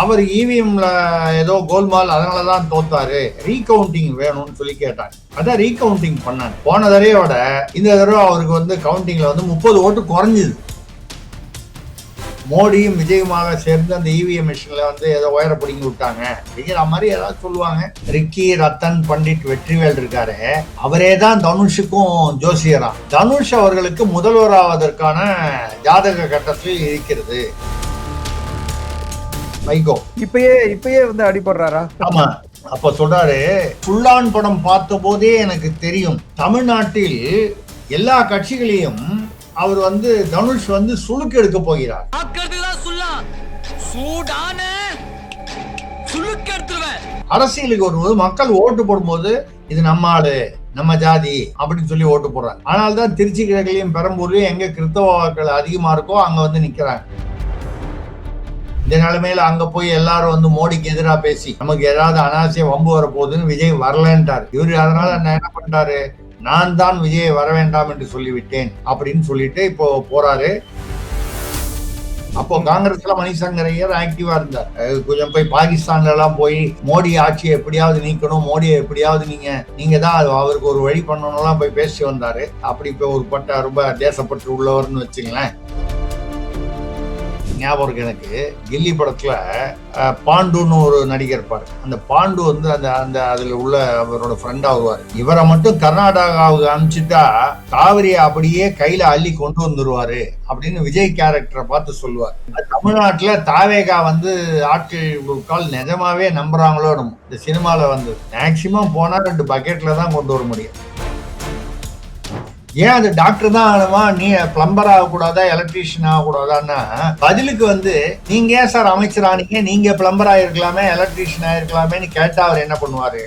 அவர் இவிஎம்ல ஏதோ கோல்மால் அதனாலதான் தோத்தாரு, ரீகவுண்டிங் வேணும்னு சொல்லி கேட்டாங்க. அதான் ரீகவுண்டிங் பண்ணாங்க. போன தடவையோட இந்த தடவை அவருக்கு வந்து கவுண்டிங்ல வந்து 30 ஓட்டு குறைஞ்சிது. மோடியும் விஜயமாக சேர்ந்து அந்த இவிஎம் மிஷின்ல வந்து ஏதோ ஒயர பிடிங்கி விட்டாங்க அப்படிங்கிற மாதிரி ஏதாவது சொல்லுவாங்க. ரிக்கி, ரத்தன், பண்டிட், வெற்றிவேல் இருக்காரு, அவரே தான் தனுஷுக்கும் ஜோசியரா. தனுஷ் அவர்களுக்கு முதல்வராவதற்கான ஜாதக கட்டத்தில் இருக்கிறது. வைகோ இப்பயே வந்து அடிபடுறாரா? ஆமா. அப்ப சொல்றாரு, புல்லான் படம் பார்த்த போதே எனக்கு தெரியும் தமிழ்நாட்டில் எல்லா கட்சிகளையும் அவர் வந்து தனுஷ் வந்து சுளுக்கு எடுக்க போகிறார். அரசியலுக்கு வரும்போது மக்கள் ஓட்டு போடும்போது இது நம்ம ஆளு, நம்ம ஜாதி அப்படின்னு சொல்லி ஓட்டு போடுறாங்க. ஆனால்தான் திருச்சி கிழக்கிலையும் பெரம்பூர்லயும் எங்க கிறிஸ்தவ வாக்கள் அதிகமா இருக்கோ அங்க வந்து நிக்கிறாங்க. இந்த நிலைமையில அங்க போய் எல்லாரும் வந்து மோடிக்கு எதிராக பேசி நமக்கு ஏதாவது அனாவசிய வம்பு வர போகுதுன்னு விஜய் வரலன்ட்டாரு. இவரு அதனால என்ன பண்ணிட்டாரு, நான் தான் விஜயை வர வேண்டாம் என்று சொல்லிவிட்டேன் அப்படின்னு சொல்லிட்டு இப்போ போறாரு. அப்போ காங்கிரஸ்ல மணிசங்கரையர் ஆக்டிவா இருந்தார். கொஞ்சம் போய் பாகிஸ்தான்ல எல்லாம் போய் மோடி ஆட்சியை எப்படியாவது நீக்கணும், மோடியை எப்படியாவது நீங்க தான் அவருக்கு ஒரு வழி பண்ணணும் போய் பேசி வந்தாரு. அப்படி இப்போ ஒரு பட்ட ரொம்ப தேசப்பற்று உள்ளவர்னு வச்சுங்களேன். ஞாபகம் இருக்கு எனக்கு, கில்லி படத்துல பாண்டுன்னு ஒரு நடிகர் இருப்பாரு. அந்த பாண்டு வந்து அந்த அதுல உள்ள அவரோட ஃப்ரெண்டா வருவாரு. இவரை மட்டும் கர்நாடகாவுக்கு அனுப்பிச்சுட்டா காவிரியை அப்படியே கையில அள்ளி கொண்டு வந்துருவாரு அப்படின்னு விஜய் கேரக்டரை பார்த்து சொல்லுவார். தமிழ்நாட்டுல தாவேகா வந்து ஆட்கள் நிஜமாவே நம்புறாங்களோ நம்ம. இந்த சினிமால வந்து மேக்சிமம் போனா 2 பக்கெட்ல தான் கொண்டு வர முடியும். ஏன் அது டாக்டர் தான் ஆகணுமா, நீ பிளம்பர் ஆகக்கூடாதா, எலக்ட்ரீஷியன் ஆகக்கூடாதான்னா பதிலுக்கு வந்து நீங்க ஏன் சார் அமைச்சர் ஆனீங்க, நீங்க பிளம்பர் ஆயிருக்கலாமே, எலக்ட்ரீஷியன் ஆயிருக்கலாமேன்னு கேட்டா அவர் என்ன பண்ணுவாரு?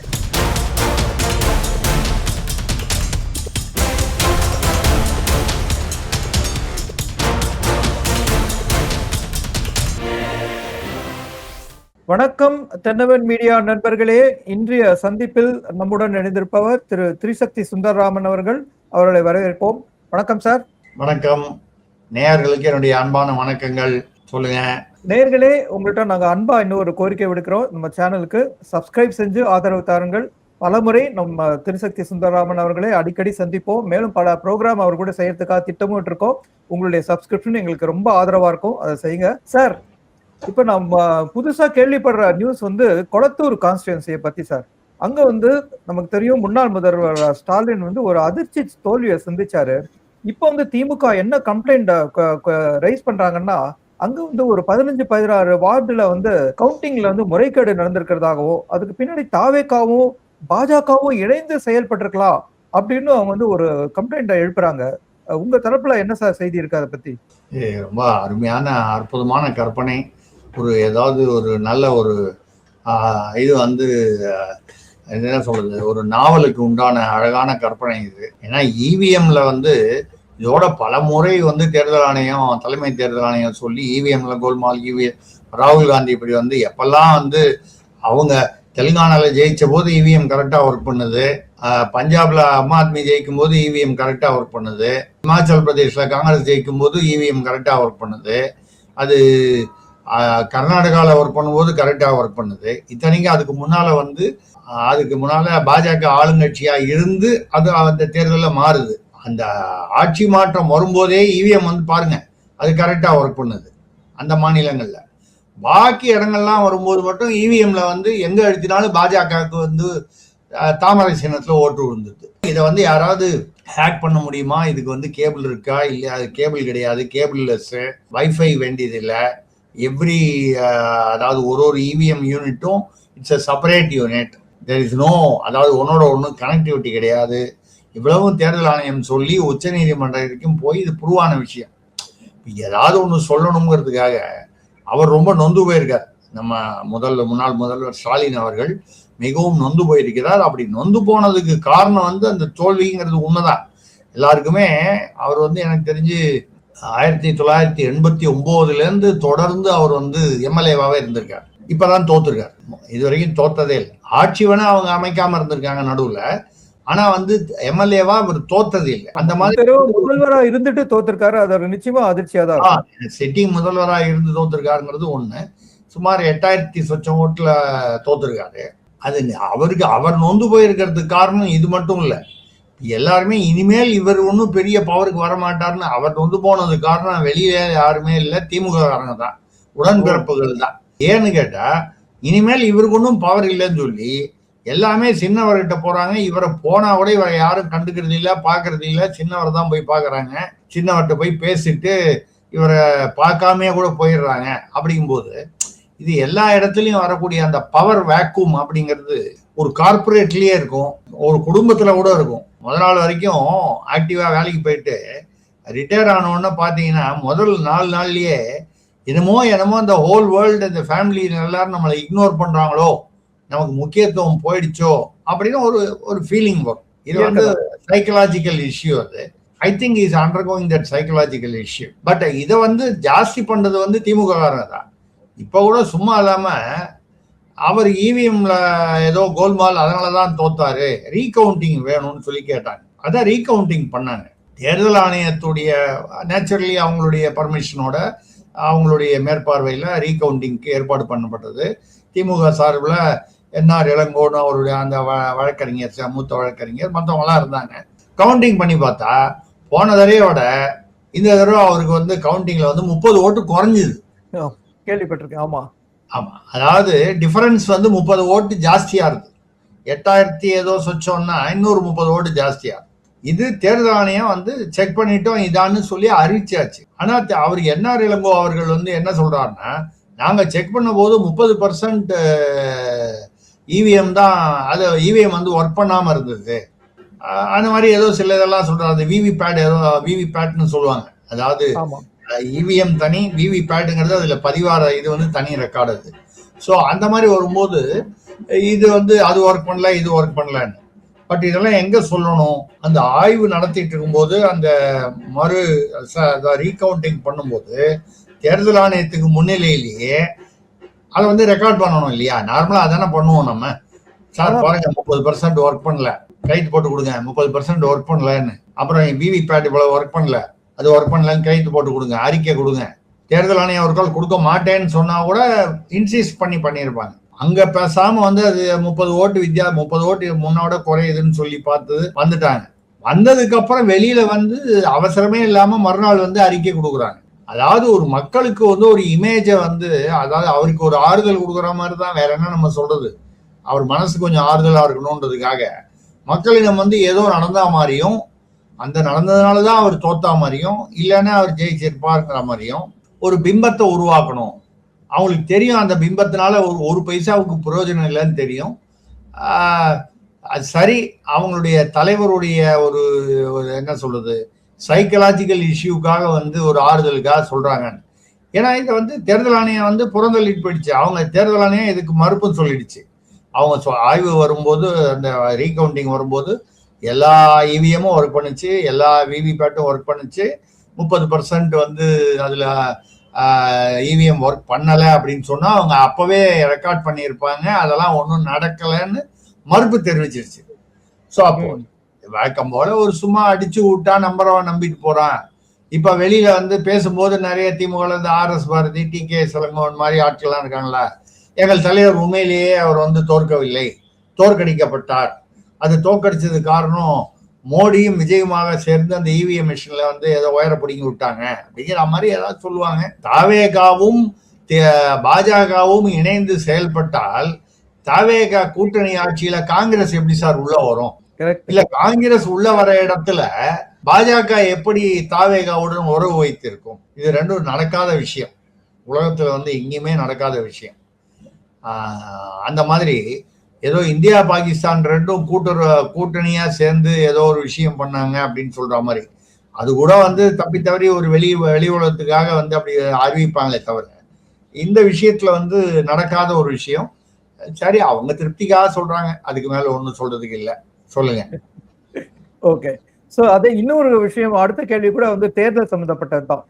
வணக்கம் தென்னவன் மீடியா நண்பர்களே. இன்றைய சந்திப்பில் நம்முடன் இணைந்திருப்பவர் திரு திரிசக்தி சுந்தரராமன் அவர்கள். அவர்களை வரவேற்போம். வணக்கம் சார். வணக்கம். நேயர்களுக்கு என்னுடைய அன்பான வணக்கங்கள். சொல்லுங்க நேயர்களே, உங்கள்கிட்ட நாங்க அன்பா இன்னும் ஒரு கோரிக்கை விடுக்கிறோம். நம்ம சேனலுக்கு சப்ஸ்கிரைப் செஞ்சு ஆதரவு தாருங்கள். பலமுறை நம்ம திரிசக்தி சுந்தரராமன் அவர்களை அடிக்கடி சந்திப்போம். மேலும் பல ப்ரோக்ராம் அவர் கூட செய்யறதுக்காக திட்டமிட்டு இருக்கோம். உங்களுடைய சப்ஸ்கிரிப்ஷன் எங்களுக்கு ரொம்ப ஆதரவா இருக்கும், அதை செய்யுங்க சார். இப்ப நம்ம புதுசா கேள்விப்படுற நியூஸ் வந்து கொளத்தூர் கான்ஸ்டிடுவன்சியை பத்தி சார். அங்க வந்து நமக்கு தெரியும், முன்னாள் முதல்வர் ஸ்டாலின் வந்து ஒரு அதிர்ச்சி தோல்வியை சந்திச்சாரு. இப்ப வந்து திமுக என்ன கம்ப்ளைண்ட் ரைஸ் பண்றாங்கன்னா, அங்க வந்து ஒரு 15-16 வார்டுல வந்து கவுண்டிங்ல வந்து முறைகேடு நடந்திருக்கிறதாகவும், அதுக்கு பின்னாடி தாவேகாவும் பாஜகவும் இணைந்து செயல்பட்டிருக்கலாம் அப்படின்னு அவங்க வந்து ஒரு கம்ப்ளைண்ட் எழுப்புறாங்க. உங்க தரப்புல என்ன சார் செய்தி இருக்கு அதை பத்தி? ரொம்ப அருமையான அற்புதமான கற்பனை. ஏதாவது ஒரு நல்ல ஒரு இது வந்து என்ன சொல்றது, ஒரு நாவலுக்கு உண்டான அழகான கற்பனை இது. ஏன்னா இவிஎம்ல வந்து இதோட பல முறை வந்து தேர்தல் ஆணையம், தலைமை தேர்தல் ஆணையம் சொல்லி இவிஎம்ல கோல்மால், ராகுல் காந்தி இப்படி வந்து எப்பெல்லாம் வந்து அவங்க தெலுங்கானால ஜெயிச்ச போது இவிஎம் கரெக்டா ஒர்க் பண்ணுது, பஞ்சாப்ல ஆம் ஆத்மி ஜெயிக்கும் போது இவிஎம் கரெக்டா ஒர்க் பண்ணுது, இமாச்சல் பிரதேஷ்ல காங்கிரஸ் ஜெயிக்கும் போது இவிஎம் கரெக்டா ஒர்க் பண்ணுது, அது கர்நாடகாவில் ஒர்க் பண்ணும்போது கரெக்டாக ஒர்க் பண்ணுது. இத்தனைக்கும் அதுக்கு முன்னால பாஜக ஆளுங்கட்சியா இருந்து அது அந்த தேர்தலில் மாறுது. அந்த ஆட்சி மாற்றம் வரும்போதே இவிஎம் வந்து பாருங்க அது கரெக்டா ஒர்க் பண்ணுது அந்த மாநிலங்கள்ல. பாக்கி இடங்கள்லாம் வரும்போது மட்டும் இவிஎம்ல வந்து எங்க அழுத்தினாலும் பாஜகவுக்கு வந்து தாமரை சின்னத்துல ஓட்டு விழுந்துருது. இதை வந்து யாராவது ஹேக் பண்ண முடியுமா? இதுக்கு வந்து கேபிள் இருக்கா? இல்லை, அது கேபிள் கிடையாது, கேபிள் லெஸ், வைஃபை வேண்டியது இல்லை. எவ்ரி அதாவது ஒரு இவிஎம் யூனிட்டும் it's a separate unit. There is no, அதாவது ஒன்னோட ஒன்று கனெக்டிவிட்டி கிடையாது. இவ்வளவும் தேர்தல் ஆணையம் சொல்லி உச்ச நீதிமன்றம் வரைக்கும் போய் இது புருவான விஷயம். ஏதாவது ஒன்று சொல்லணுங்கிறதுக்காக அவர் ரொம்ப நொந்து போயிருக்கார். நம்ம முன்னாள் முதல்வர் ஸ்டாலின் அவர்கள் மிகவும் நொந்து போயிருக்கிறார். அப்படி நொந்து போனதுக்கு காரணம் வந்து அந்த தோல்விங்கிறது உண்மைதான் எல்லாருக்குமே. அவர் வந்து எனக்கு தெரிஞ்சு 1989 தொடர்ந்து அவர் வந்து எம்எல்ஏவாவே இருந்திருக்கார். இப்பதான் தோத்துருக்காரு. இது வரைக்கும் தோத்ததே இல்லை. ஆட்சி வேணா அவங்க அமைக்காம இருந்திருக்காங்க நடுவுல, ஆனா வந்து எம்எல்ஏவா அவர் தோத்தது இல்லை. அந்த மாதிரி முதல்வரா இருந்துட்டு தோத்திருக்காரு. அது நிச்சயமா அதிர்ச்சியா தான். சிட்டிங் முதல்வரா இருந்து தோத்திருக்காருங்கிறது ஒண்ணு. சுமார் 8000 சொச்சம் ஓட்டுல தோத்துருக்காரு. அது அவர் நொந்து போயிருக்கிறதுக்கு காரணம் இது மட்டும் இல்ல. எல்லாருமே இனிமேல் இவர் ஒன்றும் பெரிய பவருக்கு வர மாட்டாருன்னு அவர் நொந்து போனது காரணம் வெளியே யாருமே இல்லை, திமுக காரங்க தான், உடன்பிறப்புகள் தான். ஏன்னு கேட்டா இனிமேல் இவருக்கு ஒன்றும் பவர் இல்லைன்னு சொல்லி எல்லாமே சின்னவர்கிட்ட போறாங்க. இவரை போனா கூட இவரை யாரும் கண்டுக்கிறது இல்லை, பாக்குறது இல்லை. சின்னவர் தான் போய் பாக்குறாங்க. சின்னவர்கிட்ட போய் பேசிட்டு இவரை பார்க்காமே கூட போயிடுறாங்க. அப்படிங்கும்போது இது எல்லா இடத்துலயும் வரக்கூடிய அந்த பவர் வேக்கூம் அப்படிங்கிறது ஒரு கார்பரேட்லயே இருக்கும், ஒரு குடும்பத்துல கூட இருக்கும். முதல் நாள் வரைக்கும் ஆக்டிவா வேலைக்கு போயிட்டு ரிட்டையர் ஆனோன்னு பாத்தீங்கன்னா முதல் 4 நாள்லயே என்னமோ இந்த ஹோல் வேர்ல்டு, இந்த ஃபேமிலி எல்லாரும் நம்மளை இக்னோர் பண்றாங்களோ, நமக்கு முக்கியத்துவம் போயிடுச்சோ அப்படின்னு ஒரு ஃபீலிங் வரும். இது வந்து சைக்கலாஜிக்கல் இஷ்யூ. அது I think is undergoing that psychological issue. But இதை வந்து ஜாஸ்தி பண்றது வந்து திமுக காரங்க தான். இப்ப கூட சும்மா இல்லாம அவர் இவிஎம்ல ஏதோ கோல்மால் அதனாலதான் தோத்தாரு, ரீகவுண்டிங் வேணும்னு சொல்லி கேட்டாங்க. அதான் ரீகவுண்டிங் பண்ணாங்க. தேர்தல் ஆணையத்துடைய நேச்சுரலி அவங்களுடைய பர்மிஷனோட அவங்களுடைய மேற்பார்வையில ரீகவுண்டிங்க்கு ஏற்பாடு பண்ணப்பட்டது. திமுக சார்பில் என்ஆர் இளங்கோன்னு அவருடைய அந்த வழக்கறிஞர், மூத்த வழக்கறிஞர், மற்றவங்களாம் இருந்தாங்க. கவுண்டிங் பண்ணி பார்த்தா போன தடவையோட இந்த தடவை அவருக்கு வந்து கவுண்டிங்ல வந்து 30 ஓட்டு குறைஞ்சுது. கேள்விப்பட்டிருக்கேன். ஆமா ஆமா, அதாவது டிஃபரன்ஸ் வந்து 30 ஓட்டு ஜாஸ்தியா இருக்கு. 8000 ஏதோ சொச்சோம்னா இன்னொரு 30 ஓட்டு ஜாஸ்தியா. இது தேர்தல் ஆணையம் வந்து செக் பண்ணிட்டோம் இதான்னு சொல்லி அறிவிச்சாச்சு. ஆனா அவர் என்ஆர் இளங்கோ அவர்கள் வந்து என்ன சொல்றாருன்னா, நாங்க செக் பண்ண போது 30% இவிஎம் தான், அது இவிஎம் வந்து ஒர்க் பண்ணாம இருந்தது. அந்த மாதிரி ஏதோ சில இதெல்லாம் சொல்றாரு. விவிபேட் ஏதோ விவிபேட்னு சொல்லுவாங்க. அதாவது இவிஎம் தனி, விவிபேட்டுங்கிறது அதுல பதிவார இது வந்து தனி ரெக்கார்டு அது. ஸோ அந்த மாதிரி வரும்போது இது வந்து அது ஒர்க் பண்ணல, இது ஒர்க் பண்ணலன்னு. பட் இதெல்லாம் எங்க சொல்லணும், அந்த ஆய்வு நடத்திட்டு இருக்கும்போது அந்த ரீகவுண்டிங் பண்ணும்போது தேர்தல் ஆணையத்துக்கு முன்னிலையிலேயே அதை வந்து ரெக்கார்ட் பண்ணணும் இல்லையா? நார்மலா அதானே பண்ணுவோம் நம்ம. சார் பாருங்க 30% ஒர்க் பண்ணல, கைத்து போட்டு கொடுங்க. 30% ஒர்க் பண்ணலன்னு. அப்புறம் விவிபேட் இவ்வளவு ஒர்க் பண்ணல, அது ஒர்க் பண்ணலன்னு கைத்து போட்டு கொடுங்க, அறிக்கை கொடுங்க. தேர்தல் ஆணையம் ஒரு கால் கொடுக்க மாட்டேன்னு சொன்னா கூட இன்சிஸ்ட் பண்ணியிருப்பாங்க. அங்க பேசாம வந்து அது 30 ஓட்டு 30 ஓட்டு முன்னோட குறையுதுன்னு சொல்லி பார்த்து வந்துட்டாங்க. வந்ததுக்கு அப்புறம் வெளியில வந்து அவசரமே இல்லாம மறுநாள் வந்து அறிக்கை கொடுக்குறாங்க. அதாவது ஒரு மக்களுக்கு வந்து ஒரு இமேஜை வந்து, அதாவது அவருக்கு ஒரு ஆறுதல் கொடுக்குற மாதிரி தான். வேற என்ன நம்ம சொல்றது, அவர் மனசு கொஞ்சம் ஆறுதலா இருக்கணும்ன்றதுக்காக மக்களிடம் வந்து ஏதோ நடந்தா மாதிரியும், அந்த நடந்ததுனாலதான் அவர் தோத்தா மாதிரியும், இல்லைன்னா அவர் ஜெயிச்சிருப்பாருங்கிற மாதிரியும் ஒரு பிம்பத்தை உருவாக்கணும். அவங்களுக்கு தெரியும் அந்த பிம்பத்தினால ஒரு பைசாவுக்கு பிரயோஜனம் இல்லைன்னு தெரியும். அது சரி, அவங்களுடைய தலைவருடைய ஒரு என்ன சொல்றது, சைக்கலாஜிக்கல் இஷ்யூக்காக வந்து ஒரு ஆறுதலுக்காக சொல்றாங்க. ஏன்னா இதை வந்து தேர்தல் ஆணையம் வந்து புறந்தள்ளிட்டு போயிடுச்சு. அவங்க தேர்தல் ஆணையம் இதுக்கு மறுப்புன்னு சொல்லிடுச்சு. அவங்க ஆய்வு வரும்போது, அந்த ரீகவுண்டிங் வரும்போது எல்லா இவிஎம்மும் ஒர்க் பண்ணுச்சு, எல்லா விவிபேட்டும் ஒர்க் பண்ணுச்சு. 30% வந்து அதுல இவிஎம் ஒர்க் பண்ணல அப்படின்னு சொன்னா அவங்க அப்பவே ரெக்கார்ட் பண்ணியிருப்பாங்க. அதெல்லாம் ஒன்றும் நடக்கலைன்னு மறுப்பு தெரிவிச்சிருச்சு. ஸோ அப்போ வழக்கம் போல ஒரு சும்மா அடிச்சு விட்டா நம்புறவன் நம்பிட்டு போறான். இப்ப வெளியில வந்து பேசும்போது நிறைய திமுக இருந்து ஆர்எஸ் பாரதி, டி.கே. இளங்கோவன் மாதிரி ஆட்கள்லாம் இருக்காங்களா, எங்கள் தலைவர் உண்மையிலேயே அவர் வந்து தோற்கவில்லை, தோற்கடிக்கப்பட்டார். அது தோற்கடிச்சது காரணம் மோடியும் விஜயமாக சேர்ந்து அந்த இவிஎம் மிஷின்ல வந்து ஏதோ உயர பிடிங்கி விட்டாங்க அப்படிங்கிற மாதிரி ஏதாவது சொல்லுவாங்க. தாவேகாவும் பாஜகவும் இணைந்து செயல்பட்டால் தாவேகா கூட்டணி ஆட்சியில காங்கிரஸ் எப்படி சார் உள்ள வரும்? இல்ல காங்கிரஸ் உள்ள வர இடத்துல பாஜக எப்படி தாவேகாவுடன் உறவு வைத்திருக்கும்? இது ரெண்டும் நடக்காத விஷயம், உலகத்துல வந்து எங்கேயுமே நடக்காத விஷயம். அந்த மாதிரி ஏதோ இந்தியா பாகிஸ்தான் ரெண்டும் கூட்டணியா சேர்ந்து ஏதோ ஒரு விஷயம் பண்ணாங்க அப்படின்னு சொல்ற மாதிரி, அது கூட வந்து தப்பி தவறி ஒரு வெளி உலகத்துக்காக வந்து அப்படி அறிவிப்பாங்களே தவிர, இந்த விஷயத்துல வந்து நடக்காத ஒரு விஷயம். சரி, அவங்க திருப்திக்காக சொல்றாங்க, அதுக்கு மேல ஒண்ணும் சொல்றதுக்கு இல்ல. சொல்லுங்க. ஓகே, சோ அதே இன்னொரு விஷயம், அடுத்த கேள்வி கூட வந்து தேர்தல் சம்பந்தப்பட்டதுதான்.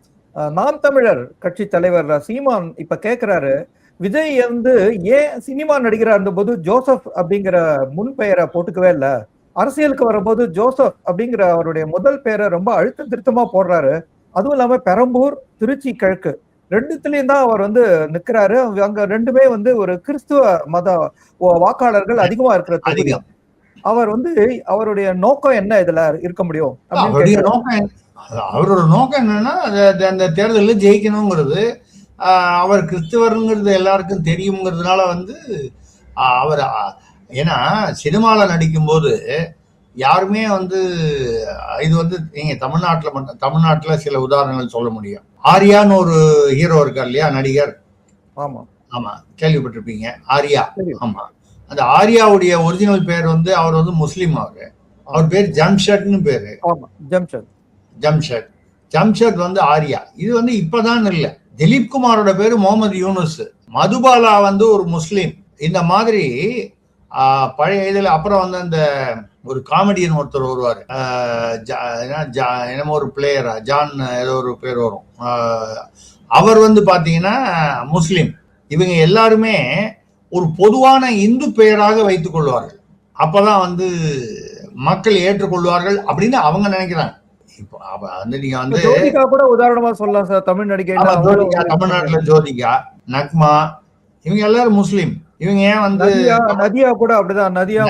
நாம் தமிழர் கட்சி தலைவர் சீமான் இப்ப கேக்குறாரு, விஜய் வந்து ஏன் சினிமா நடிகரா இருந்தபோது ஜோசப் அப்படிங்கிற முன் பெயரை போட்டுக்கவே இல்லை, அரசியலுக்கு வரும்போது ஜோசப் அப்படிங்கிற அவருடைய முதல் பெயரை ரொம்ப அழுத்தம் திருத்தமா போடுறாரு. அதுவும் இல்லாம பெரம்பூர், திருச்சி கிழக்கு ரெண்டுத்துலயும் தான் அவர் வந்து நிக்கிறாரு. அங்க ரெண்டுமே வந்து ஒரு கிறிஸ்துவ மத வாக்காளர்கள் அதிகமா இருக்கிற தொகுதி. அதிகம். அவர் வந்து அவருடைய நோக்கம் என்ன இதுல இருக்க முடியும் அப்படின்னு அவருடைய கேட்கிறாரு. நோக்கம் அவரோட நோக்கம் என்னன்னா அந்த தேர்தலில் ஜெயிக்கணுங்கிறது. அவர் கிறிஸ்துவருங்கிறது எல்லாருக்கும் தெரியுங்கிறதுனால வந்து அவர் ஏன்னா சினிமாவில் நடிக்கும்போது யாருமே வந்து இது வந்து நீங்க தமிழ்நாட்டில் சில உதாரணங்கள் சொல்ல முடியும். ஆர்யான்னு ஒரு ஹீரோ இருக்கார் இல்லையா, நடிகர். ஆமா ஆமா, கேள்விப்பட்டிருப்பீங்க, ஆர்யா. தெரியும். ஆமா, அந்த ஆர்யாவுடைய ஒரிஜினல் பேர் வந்து அவர் வந்து முஸ்லீம். அவர் பேர் ஜம்ஷத்னு பேரு. ஆமா, ஜம்ஷத். ஜம்ஷத் வந்து ஆர்யா. இது வந்து இப்பதான் இல்ல, திலீப் குமாரோட பேரு முகமது யூனுஸ். மதுபாலா வந்து ஒரு முஸ்லீம். இந்த மாதிரி பழைய இதுல அப்புறம் வந்து அந்த ஒரு காமெடியன் ஒருத்தர் வருவாரு, என்னமோ ஒரு பிளேயரா, ஜான் ஏதோ ஒரு பேர் வரும். அவர் வந்து பாத்தீங்கன்னா முஸ்லீம். இவங்க எல்லாருமே ஒரு பொதுவான இந்து பெயராக வைத்துக் கொள்வார்கள். அப்பதான் வந்து மக்கள் ஏற்றுக்கொள்வார்கள் அப்படின்னு அவங்க நினைக்கிறாங்க. இப்போ வந்து நீங்க வந்து ஜோதிகா கூட உதாரணமா சொல்லலாம் சார். தமிழ் நடிகை தமிழ்நாட்டுல ஜோதிகா, நக்மா, இவங்க எல்லாரும் முஸ்லீம். இவங்க ஏன் வந்து நதியா கூட அப்படிதான். நதியா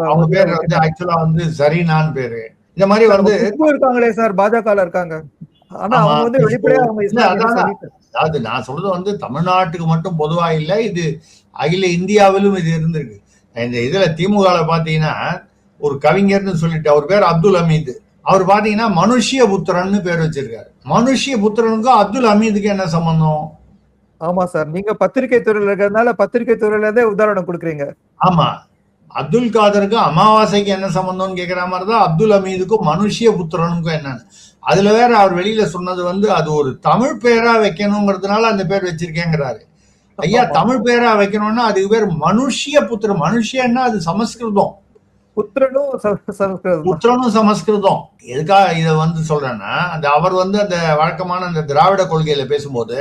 அவங்க பேர் வந்து ஆக்சுவலா வந்து சரினான்னு பேரு. இந்த மாதிரி வந்து இருக்காங்களே சார், பாஜக இருக்காங்க. ஆனா அவங்க வந்து வெளிப்படையா அவங்க அதாவது நான் சொல்றது வந்து தமிழ்நாட்டுக்கு மட்டும் பொதுவா இல்ல, இது அகில இந்தியாவிலும் இது இருந்திருக்கு. இந்த இதுல திமுக பாத்தீங்கன்னா ஒரு கவிஞர்னு சொல்லிட்டு அவர் பேர் அப்துல் ஹமீது. அவர் பாத்தீங்கன்னா மனுஷிய புத்திரன்னு பேர் வச்சிருக்காரு. மனுஷிய புத்திரனுக்கும் அப்துல் ஹமீதுக்கு என்ன சம்பந்தம்? ஆமா சார், நீங்க பத்திரிகை துறையில இருக்கிறதுனால பத்திரிகை துறையில இருந்தே உதாரணம் கொடுக்குறீங்க. ஆமா, அப்துல் காதருக்கு அமாவாசைக்கு என்ன சம்பந்தம்னு கேட்கிற மாதிரிதான் அப்துல் ஹமீதுக்கும் மனுஷிய புத்திரனுக்கும் என்னன்னு. அதுல வேற அவர் வெளியில சொன்னது வந்து அது ஒரு தமிழ் பேரா வைக்கணுங்கிறதுனால அந்த பேர் வச்சிருக்கேங்கிறாரு. ஐயா, தமிழ் பேரா வைக்கணும்னா அதுக்கு பேர் மனுஷிய புத்திரம். மனுஷன்னா அது சமஸ்கிருதம், புத்திரனும் சமஸ்கிருதம். எதுக்காக இதை வந்து சொல்றேன்னா, அந்த அவர் வந்து அந்த வழக்கமான அந்த திராவிட கொள்கையில பேசும்போது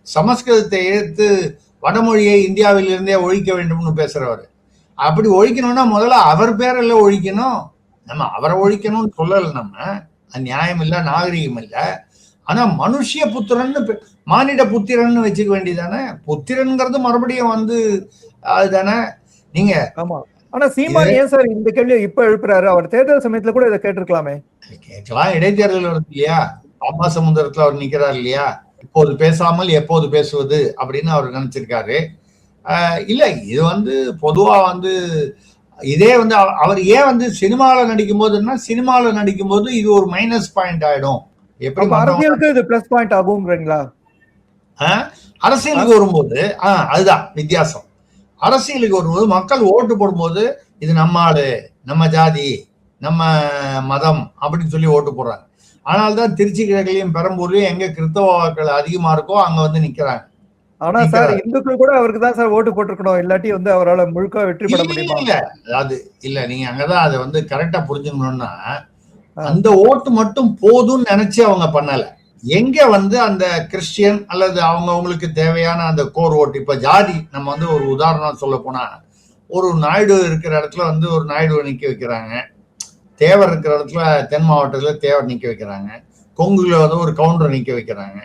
சமஸ்கிருதத்தை எடுத்து வடமொழியை இந்தியாவில் இருந்தே ஒழிக்க வேண்டும்னு பேசுறவர். அப்படி ஒழிக்கணும்னா முதல்ல அவர் பேரில் ஒழிக்கணும். நம்ம அவரை ஒழிக்கணும்னு சொல்லல, நம்ம நியாயம் இல்லை, நாகரிகம் இல்லை. ஆனா மனுஷிய புத்திரன்னு மானிட புத்திரன்னு வச்சுக்க வேண்டியதானே. புத்திரன்கிறது மறுபடியும் வந்து அதுதானே. நீங்க ஆமா. ஆனா சீமான் ஏன் சார் இந்த கேள்வியை இப்ப எழுப்புறாரு? அவர் தேர்தல் சமயத்துல கூட இதை கேட்டிருக்கலாமே. கேட்கலாம், இடைத்தேர்தல் வருது இல்லையா, அம்மா சமுத்திரத்துல அவர் நிக்கிறார் இல்லையா, இப்போது பேசாமல் எப்போது பேசுவது அப்படின்னு அவர் நினைச்சிருக்காரு. இல்ல, இது வந்து பொதுவா வந்து இதே வந்து அவர் ஏன் வந்து சினிமாவில் நடிக்கும் போதுன்னா, சினிமாவில் நடிக்கும் போது இது ஒரு மைனஸ் பாயிண்ட் ஆயிடும். எப்படி அரசியலுக்கு இது பிளஸ் பாயிண்ட் ஆகும்ன்றீங்களா? அரசியலுக்கு வரும்போது அதுதான் வித்தியாசம். அரசியலுக்கு வரும்போது மக்கள் ஓட்டு போடும்போது இது நம்ம ஆளு, நம்ம ஜாதி, நம்ம மதம் அப்படின்னு சொல்லி ஓட்டு போடுறாங்க. ஆனால்தான் திருச்சி கிழக்குலயும் பெரம்பூர்லயும் எங்க கிறிஸ்தவ வாக்கள் அதிகமா இருக்கோ அங்க வந்து நிக்கிறாங்க. ஆனா சார் இந்துக்கள் கூட அவருக்கு தான் சார் ஓட்டு போட்டுருக்கணும், இல்லாட்டி வந்து அவரால் முழுக்க வெற்றி பெற முடியுமா? இல்ல, அது இல்ல, நீங்க அங்கதான் அதை வந்து கரெக்டா புரிஞ்சுக்கணும்னா, அந்த ஓட்டு மட்டும் போதும்னு நினைச்சு அவங்க பண்ணல. எங்க வந்து அந்த கிறிஸ்டியன் அல்லது அவங்களுக்கு தேவையான அந்த கோர் ஓட்டு, இப்ப ஜாதி, நம்ம வந்து ஒரு உதாரணம் சொல்ல போனா, ஒரு நாயுடு இருக்கிற இடத்துல வந்து ஒரு நாயுடுவை நிக்க வைக்கிறாங்க, தேவர் இருக்கிற இடத்துல தென் மாவட்டத்துல தேவர் நிக்க வைக்கிறாங்க, கொங்குல வந்து ஒரு கவுண்டரை நிக்க வைக்கிறாங்க,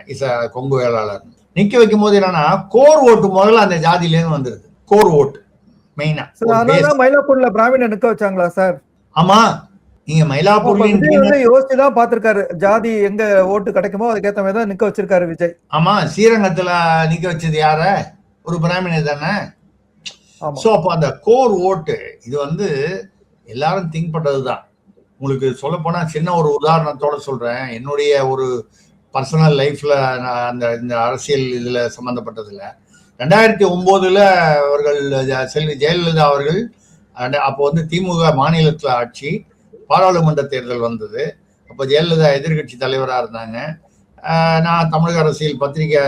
கொங்கு வேளாளர் நிக்க வைக்கும் போது என்னன்னா கோர் ஓட்டு முதல்ல அந்த ஜாதியில இருந்து வந்துருது. கோர் ஓட்டு மெயினா. மயிலாப்பூர்ல பிராமணன் நிக்க வச்சாங்களா சார்? ஆமா, நீங்க மயிலாப்பூர்ல யோசிச்சுதான் பாத்திருக்காரு, ஜாதி எங்க ஓட்டு கிடைக்குமோ அதுக்கேற்ற மாதிரி தான் நிக்க வச்சிருக்காரு விஜய். ஆமா, ஸ்ரீரங்கத்துல நிக்க வச்சது யார? ஒரு பிராமணர் தானே. சோ அப்ப அந்த கோர் ஓட்டு இது வந்து எல்லாரும் திங்க் பண்றதுதான். உங்களுக்கு சொல்ல போனா சின்ன ஒரு உதாரணத்தோட சொல்றேன். என்னுடைய ஒரு பர்சனல் லைஃப்ல அந்த இந்த அரசியல் இதுல சம்பந்தப்பட்டதுல 2009 அவர்கள் செல்வி ஜெயலலிதா அவர்கள் அப்போ வந்து திமுக மாநிலத்துல ஆட்சி, பாராளுமன்ற தேர்தல் வந்தது. அப்போ ஜெயலலிதா எதிர்கட்சி தலைவராக இருந்தாங்க. நான் தமிழக அரசியல் பத்திரிகை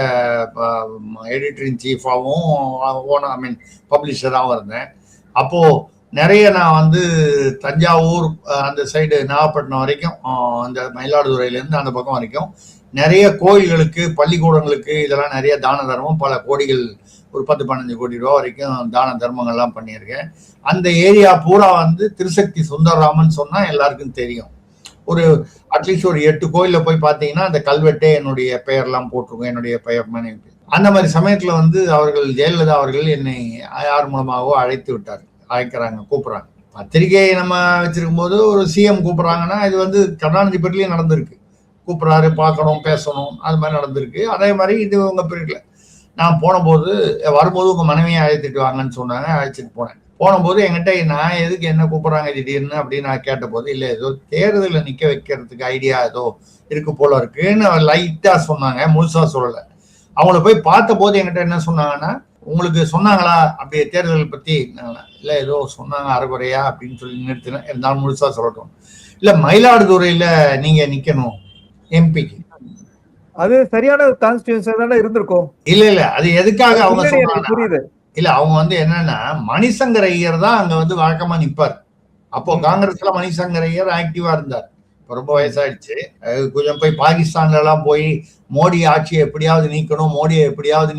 எடிட்டர் இன் சீஃபாகவும் பப்ளிஷராகவும் இருந்தேன். அப்போ நிறைய நான் வந்து தஞ்சாவூர் அந்த சைடு நாகப்பட்டினம் வரைக்கும், அந்த மயிலாடுதுறையிலேருந்து அந்த பக்கம் வரைக்கும் நிறைய கோயில்களுக்கு, பள்ளிக்கூடங்களுக்கு இதெல்லாம் நிறைய தான தர்மம், பல கோடிகள், ஒரு 10-15 கோடி ரூபா வரைக்கும் தான தர்மங்கள்லாம் பண்ணியிருக்கேன். அந்த ஏரியா பூரா வந்து திருசக்தி சுந்தரராமன் சொன்னா எல்லாருக்கும் தெரியும். ஒரு அட்லீஸ்ட் ஒரு 8 கோயில்ல போய் பார்த்தீங்கன்னா அந்த கல்வெட்டே என்னுடைய பெயர்லாம் போட்டிருக்கோம், என்னுடைய பெயர் மனைவி. அந்த மாதிரி சமயத்துல வந்து அவர்கள் ஜெயலலிதா அவர்கள் என்னை யார் மூலமாகவோ அழைத்து விட்டார், அழைக்கிறாங்க, கூப்பிடுறாங்க. பத்திரிகையை நம்ம வச்சிருக்கும் போது ஒரு சிஎம் கூப்பிடுறாங்கன்னா இது வந்து கருணாநிதி பீரியட்லயும் நடந்திருக்கு, கூப்பிடுறாரு, பார்க்கணும், பேசணும், அது மாதிரி நடந்திருக்கு. அதே மாதிரி இது உங்க பீரியட்ல நான் போன போது வரும்போது உங்க மனைவியை அழைத்துட்டு வாங்கன்னு சொன்னாங்க, அழைச்சிட்டு போனேன். போனபோது என்கிட்ட நான் எதுக்கு என்ன கூப்பிடுறாங்க திடீர்னு அப்படின்னு நான் கேட்ட போது, இல்ல ஏதோ தேர்தலில் நிக்க வைக்கிறதுக்கு ஐடியா ஏதோ இருக்கு போல இருக்குன்னு லைட்டா சொன்னாங்க, முழுசா சொல்லல. அவங்கள போய் பார்த்த போது என்கிட்ட என்ன சொன்னாங்கன்னா, உங்களுக்கு சொன்னாங்களா அப்படி தேர்தல் பத்தி? இல்ல ஏதோ சொன்னாங்க அரைகுறையா அப்படின்னு சொல்லி நிறுத்தினேன். இருந்தாலும் முழுசா சொல்லட்டும். இல்ல மயிலாடுதுறையில நீங்க நிக்கணும் எம்பிக்கு. அது சரியான கான்ஸ்டிடியூன்சி தானே இருந்திருக்கும். இல்ல அது எதுக்காக அவங்க சொன்னாங்க புரியுது. இல்ல அவங்க வந்து என்னன்னா, மணிசங்கர் ஐயர் தான் அங்க வந்து வழக்கமா நிப்பார். அப்போ காங்கிரஸ்ல மணிசங்கர் ஐயர் ஆக்டிவா இருந்தார். ரொம்ப வயசாயிடுச்சு. கொஞ்சம் போய் பாகிஸ்தான்ல எல்லாம் போய் மோடி ஆட்சியை எப்படியாவது நீக்கணும், மோடியை எப்படியாவது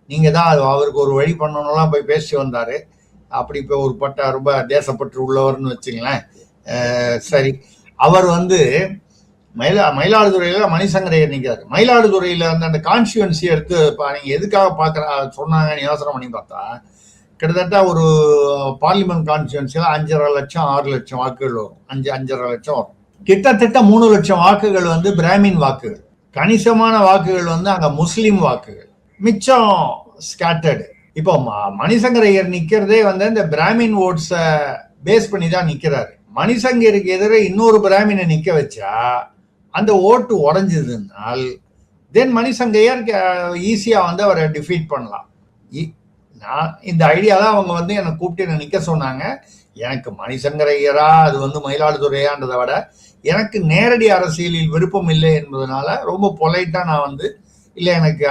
நீங்க தான் அவருக்கு ஒரு வழி பண்ணணும்லாம் போய் பேசி வந்தாரு. அப்படி இப்போ ஒரு ரொம்ப தேசப்பற்று உள்ளவர்னு வச்சுங்களேன். சரி, அவர் வந்து மயிலாடுதுறையில மணிசங்கர் ஐயர் நிற்கிறாரு. மயிலாடுதுறையில வந்து அந்த கான்ஸ்டியூன்சி எடுத்து நீங்க எதுக்காக சொன்னாங்கன்னு யோசனை பண்ணி பார்த்தா, கிட்டத்தட்ட ஒரு பார்லிமெண்ட் கான்ஸ்டியூன்சில 5.5 லட்சம் 6 லட்சம் வாக்குகள் வரும். 5.5 லட்சம் வரும். கிட்டத்தட்ட 3 லட்சம் வாக்குகள் வந்து பிராமின் வாக்குகள், கணிசமான வாக்குகள் வந்து அங்க முஸ்லிம் வாக்குகள், மிச்சம் ஸ்கேட்டர்டு. இப்போ மணிசங்கர் ஐயர் நிக்கிறதே வந்து இந்த பிராமின் ஓட்ஸ பேஸ் பண்ணி தான் நிக்கிறாரு. மணிசங்கருக்கு எதிரே இன்னொரு பிராமினை நிக்க வச்சா அந்த ஓட்டு உடஞ்சதுனால் தென் மணிசங்கையர் ஈஸியா வந்து அவரை டிஃபீட் பண்ணலாம். இந்த ஐடியா தான் அவங்க வந்து என்னை கூப்பிட்டு என்ன நிக்க சொன்னாங்க. எனக்கு மணிசங்கர் ஐயரா அது வந்து மயிலாடுதுறையான்றதை விட எனக்கு நேரடி அரசியலில் விருப்பம் இல்லை என்பதனால ரொம்ப பொலைட்டா நான் வந்து இல்லை எனக்கு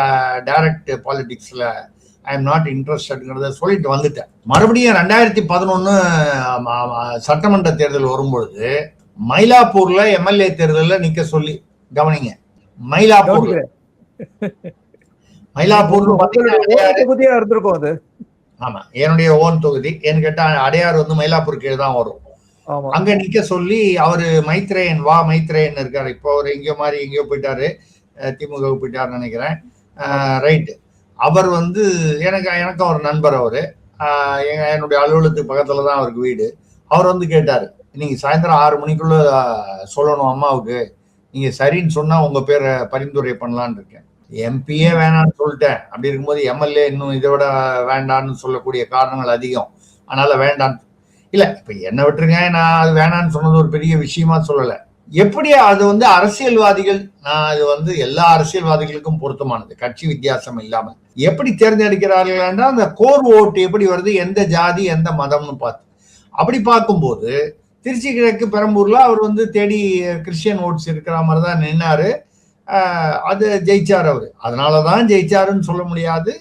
டைரக்ட் பாலிடிக்ஸ்ல ஐ எம் நாட் இன்ட்ரெஸ்டட்ங்கிறத சொல்லிட்டு வந்துட்டேன். மறுபடியும் 2011 சட்டமன்ற தேர்தல் வரும்பொழுது மயிலாப்பூர்ல எம்எல்ஏ தேர்தலில் நிக்க சொல்லி கவனிங்க. மயிலாப்பூர் இருந்திருக்கும் அது. ஆமா, என்னுடைய ஓன் தொகுதி. ஏன்னு கேட்டா அடையார் வந்து மயிலாப்பூருக்கு தான் வரும். அங்க நிக்க சொல்லி அவரு மைத்ரேயன் இருக்காரு. இப்போ அவர் எங்கேயோ மாதிரி எங்கேயோ போயிட்டாரு, திமுக போயிட்டாருன்னு நினைக்கிறேன். ரைட். அவர் வந்து எனக்கும் ஒரு நண்பர். அவரு என்னுடைய அலுவலகத்துக்கு பக்கத்துல தான் அவருக்கு வீடு. அவர் வந்து கேட்டாரு, நீங்க சாயந்தரம் 6 மணிக்குள்ள சொல்லணும் அம்மாவுக்கு, நீங்க சரின்னு சொன்னா உங்க பேரை பரிந்துரை பண்ணலான்னு இருக்கேன். எம்பியே வேணான்னு சொல்லிட்டேன். அப்படி இருக்கும்போது எம்எல்ஏ இன்னும் இதை விட வேண்டான்னு சொல்லக்கூடிய காரணங்கள் அதிகம். அதனால வேண்டான்னு இல்ல. இப்ப என்ன விட்டுருங்க, நான் அது வேணான்னு சொன்னது ஒரு பெரிய விஷயமா சொல்லல. எப்படி அது வந்து அரசியல்வாதிகள், நான் அது வந்து எல்லா அரசியல்வாதிகளுக்கும் பொருத்தமானது, கட்சி வித்தியாசம் இல்லாமல் எப்படி தேர்ந்தெடுக்கிறார்கள் என்றால் அந்த கோர் ஓட்டு எப்படி வருது, எந்த ஜாதி எந்த மதம்னு பார்த்து. அப்படி பார்க்கும்போது திருச்சி கிழக்கு பெரம்பூர்ல அவர் வந்து தேடி கிறிஸ்டியன் ஓட்ஸ் இருக்கிற மாதிரி தான் நின்னாரு. அது ஜெயிச்சார் அவரு. அதனாலதான் ஜெயிச்சாருன்னு சொல்ல முடியாது,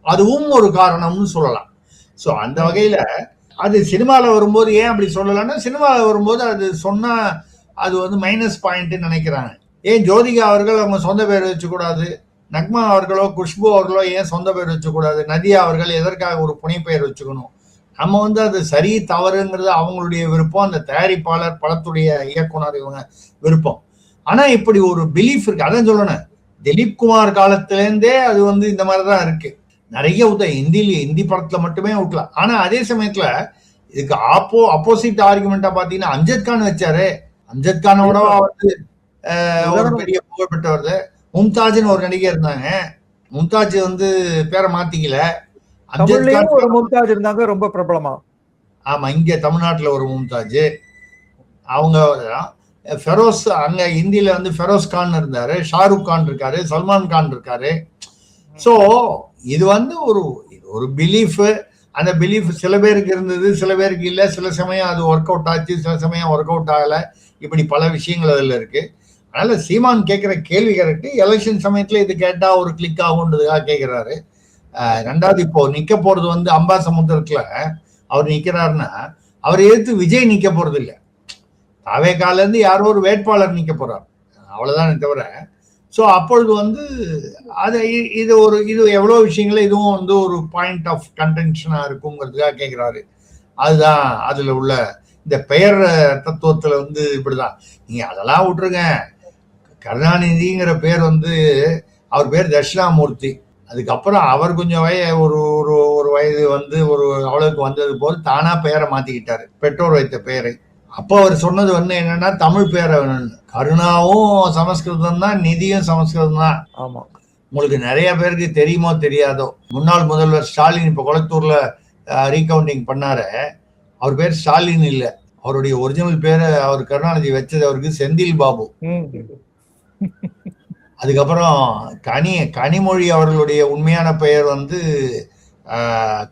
அதுவும் ஒரு காரணம்னு சொல்லலாம். ஸோ அந்த வகையில அது சினிமாவில் வரும்போது ஏன் அப்படி சொல்லலைன்னா, சினிமாவில் வரும்போது அது சொன்னா அது வந்து மைனஸ் பாயிண்ட் நினைக்கிறாங்க. ஏன் ஜோதிகா அவர்கள் அவங்க சொந்த பேர் வச்சுக்கூடாது, நக்மா அவர்களோ குஷ்பு அவர்களோ ஏன் சொந்த பேர் வச்சுக்கூடாது, நதியா அவர்கள் எதற்காக ஒரு புனைப்பெயர் வச்சுக்கணும்? நம்ம வந்து அது சரி தவறுங்கிறது அவங்களுடைய விருப்பம், அந்த தயாரிப்பாளர் படத்துடைய இயக்குனர் இவங்க விருப்பம். ஆனா இப்படி ஒரு பிலீஃப் இருக்கு. அதான் சொல்லணும், திலீப் குமார் காலத்திலேருந்தே அது வந்து இந்த மாதிரிதான் இருக்கு. நிறைய ஹிந்தி படத்துல மட்டுமே விட்டலாம். ஆனா அதே சமயத்துல இதுக்கு அப்போசிட் ஆர்குமெண்டா பாத்தீங்கன்னா அம்ஜத் கான் வச்சாரு. அம்ஜத் கானோட வந்து ஒரு பெரிய புகழ்பெற்றவர். மும்தாஜ்னு ஒரு நடிகை இருந்தாங்க. மும்தாஜ் வந்து பேரை மாத்திக்கல, மும்தாஜ் இருந்தாங்க ரொம்ப பிரபலமா. ஆமா, இங்க தமிழ்நாட்டுல ஒரு மும்தாஜ். அவங்க ஃபெரோஸ், அங்க இந்தியில வந்து ஃபெரோஸ் கான் இருந்தாரு, ஷாருக் கான் இருக்காரு, சல்மான் கான் இருக்காரு. சோ இது வந்து ஒரு பிலீஃப். அந்த பிலீஃப் சில பேருக்கு இருந்தது, சில பேருக்கு இல்லை. சில சமயம் அது ஒர்க் அவுட் ஆச்சு, சில சமயம் ஒர்க் அவுட் ஆகல. இப்படி பல விஷயங்கள் அதுல இருக்கு. அதனால சீமான் கேட்கிற கேள்வி கரெக்ட். எலெக்ஷன் சமயத்துல இது கேட்டா ஒரு கிளிக் ஆகுன்றதுக்காக கேட்கிறாரு. ரெண்டாவது, இப்போ நிக்க போறது வந்து அம்பாசமுத்திரத்துல அவர் நிக்கிறாருன்னா அவர் எதிர்த்து விஜய் நிக்க போறது இல்லை. தாவேகால இருந்து யாரோ ஒரு வேட்பாளர் நிக்க போறார், அவ்வளவுதானே தவிர. ஸோ அப்பொழுது வந்து அது இது எவ்வளவு விஷயங்கள இதுவும் வந்து ஒரு பாயிண்ட் ஆஃப் கன்டென்ஷனா இருக்குங்கிறதுக்காக கேட்கிறாரு. அதுதான் அதுல உள்ள இந்த பெயர் தத்துவத்துல வந்து இப்படிதான். நீங்க அதெல்லாம் விட்டுருங்க. கருணாநிதிங்கிற பேர் வந்து அவர் பேர் தட்சிணாமூர்த்தி. அதுக்கப்புறம் அவர் கொஞ்சம் ஒரு வயது வந்து ஒரு அவளுக்கு வந்தது போது தானா பெயரை மாத்திக்கிட்டாரு, பெற்றோர் வைத்த பெயரை. அப்போ அவர் சொன்னது வந்து என்னன்னா தமிழ் பேரை வேணும்னு. கருணாவும் சமஸ்கிருதம் தான், நிதியும் சமஸ்கிருதம் தான். ஆமா, உங்களுக்கு நிறைய பேருக்கு தெரியுமோ தெரியாதோ, முன்னாள் முதல்வர் ஸ்டாலின் இப்ப கொளத்தூர்ல ரீகவுண்டிங் பண்ணாரு. அவர் பேர் ஸ்டாலின் இல்ல, அவருடைய ஒரிஜினல் பேரை அவர் கருணாநிதி வச்சது அவருக்கு செந்தில் பாபு. அதுக்கப்புறம் கனிமொழி அவர்களுடைய உண்மையான பெயர் வந்து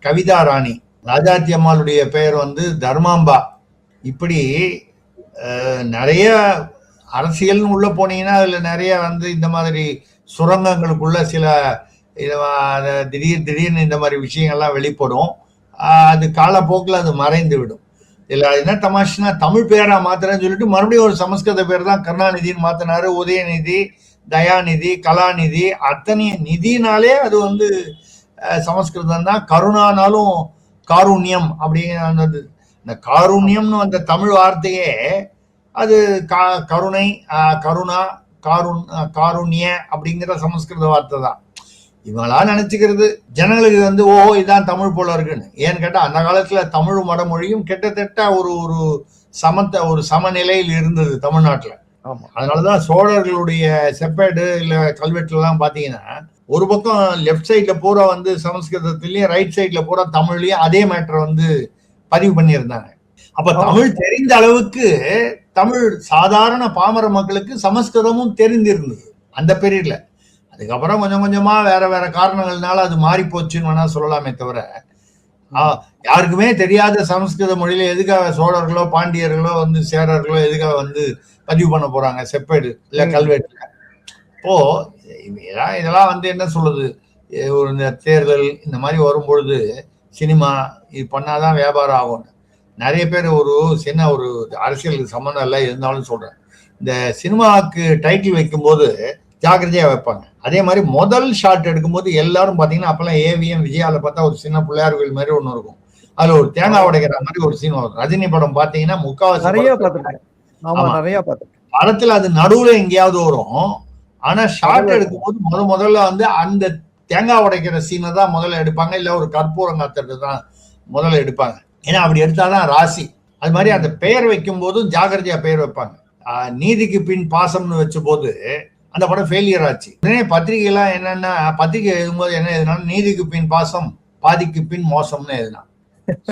கவிதா ராணி. ராஜாத்தி அம்மாளுடைய பெயர் வந்து தர்மாம்பா. இப்படி நிறைய அரசியல்னு உள்ள போனீங்கன்னா அதுல நிறைய வந்து இந்த மாதிரி சுரங்கங்களுக்குள்ள சில திடீர்னு இந்த மாதிரி விஷயங்கள்லாம் வெளிப்படும். அது காலப்போக்கில் அது மறைந்து விடும். இதுல என்ன தமாஷுன்னா, தமிழ் பேரா மாத்திரன்னு சொல்லிட்டு மறுபடியும் ஒரு சமஸ்கிருத பேர் தான் கருணாநிதினு மாத்தினாரு. உதயநிதி, தயாநிதி, கலாநிதி, அத்தனை நிதினாலே அது வந்து சமஸ்கிருதம் தான். கருணானாலும் காருண்யம் அப்படிங்கிறது, இந்த காருண்யம்னு அந்த தமிழ் வார்த்தையே அது கருணை, கருணா, காருண்ய அப்படிங்கிற சமஸ்கிருத வார்த்தை தான். இவங்களா நினைச்சுக்கிறது ஜனங்களுக்கு வந்து ஓஹோ இதான் தமிழ் போல இருக்குன்னு. ஏன்னு கேட்டா அந்த காலத்துல தமிழும் வடமொழியும் கிட்டத்தட்ட ஒரு சமநிலையில் இருந்தது தமிழ்நாட்டுல. அதனாலதான் சோழர்களுடைய செப்பேடு இல்ல கல்வெட்டுல எல்லாம் பாத்தீங்கன்னா ஒரு பக்கம் லெப்ட் சைட்ல பூரா வந்து சமஸ்கிருதத்திலயும், ரைட் சைட்ல பூரா தமிழ்லயும் அதே மேட்டர் வந்து பதிவு பண்ணியிருந்தாங்க. அப்ப தமிழ் தெரிந்த அளவுக்கு தமிழ் சாதாரண பாமர மக்களுக்கு சமஸ்கிருதமும் தெரிந்திருந்தது அந்த பீரியட்ல. அதுக்கப்புறம் கொஞ்சம் கொஞ்சமா வேற வேற காரணங்கள்னால அது மாறி போச்சுன்னு வேணா சொல்லலாமே தவிர, யாருக்குமே தெரியாத சமஸ்கிருத மொழியில எதுக்காக சோழர்களோ பாண்டியர்களோ வந்து சேரர்களோ எதுக்காக வந்து பதிவு பண்ண போறாங்க செப்பேடு இல்ல கல்வெட்டுல? இப்போ இதெல்லாம் வந்து என்ன சொல்லுது, ஒரு இந்த தேர்தல் இந்த மாதிரி வரும்பொழுது சினிமா இது பண்ணாதான் வியாபாரம் ஆகும். நிறைய பேர் ஒரு அரசியலுக்கு சம்மந்தம் இல்லை இருந்தாலும் சொல்றேன், இந்த சினிமாவுக்கு டைட்டில் வைக்கும்போது ஜாக்கிரதையா வைப்பாங்க. அதே மாதிரி முதல் ஷாட் எடுக்கும்போது எல்லாரும் பாத்தீங்கன்னா அப்பெல்லாம் ஏவிஎம் விஜயால பார்த்தா ஒரு சின்ன பிள்ளையார் கோயில் மாதிரி ஒண்ணு இருக்கும், அதுல ஒரு தேங்காய் உடைக்கிற மாதிரி ஒரு சீன் வரும். ரஜினி படம் பாத்தீங்கன்னா முக்காவாசி படத்துல அது நடுவுல எங்கேயாவது வரும். ஆனா ஷார்ட் எடுக்கும்போது முதல்ல வந்து அந்த தேங்காய் உடைக்கிற சீனை தான் முதல்ல எடுப்பாங்க, இல்ல ஒரு கற்பூரம் காத்துறது தான் முதல்ல எடுப்பாங்க. ஏன்னா அப்படி எடுத்தாதான் ராசி. அது மாதிரி அந்த பெயர் வைக்கும் போதும் ஜாகிரதையா பெயர் வைப்பாங்க. நீதிக்கு பின் பாசம்னு வச்ச போது அந்த படம் ஃபெயிலியர் ஆச்சு. உடனே பத்திரிகை எல்லாம் என்னன்னா, பத்திரிகை எழுதும்போது என்ன எதுனா நீதிக்கு பின் பாசம் பாதிக்கு பின் மோசம்னு எதுனா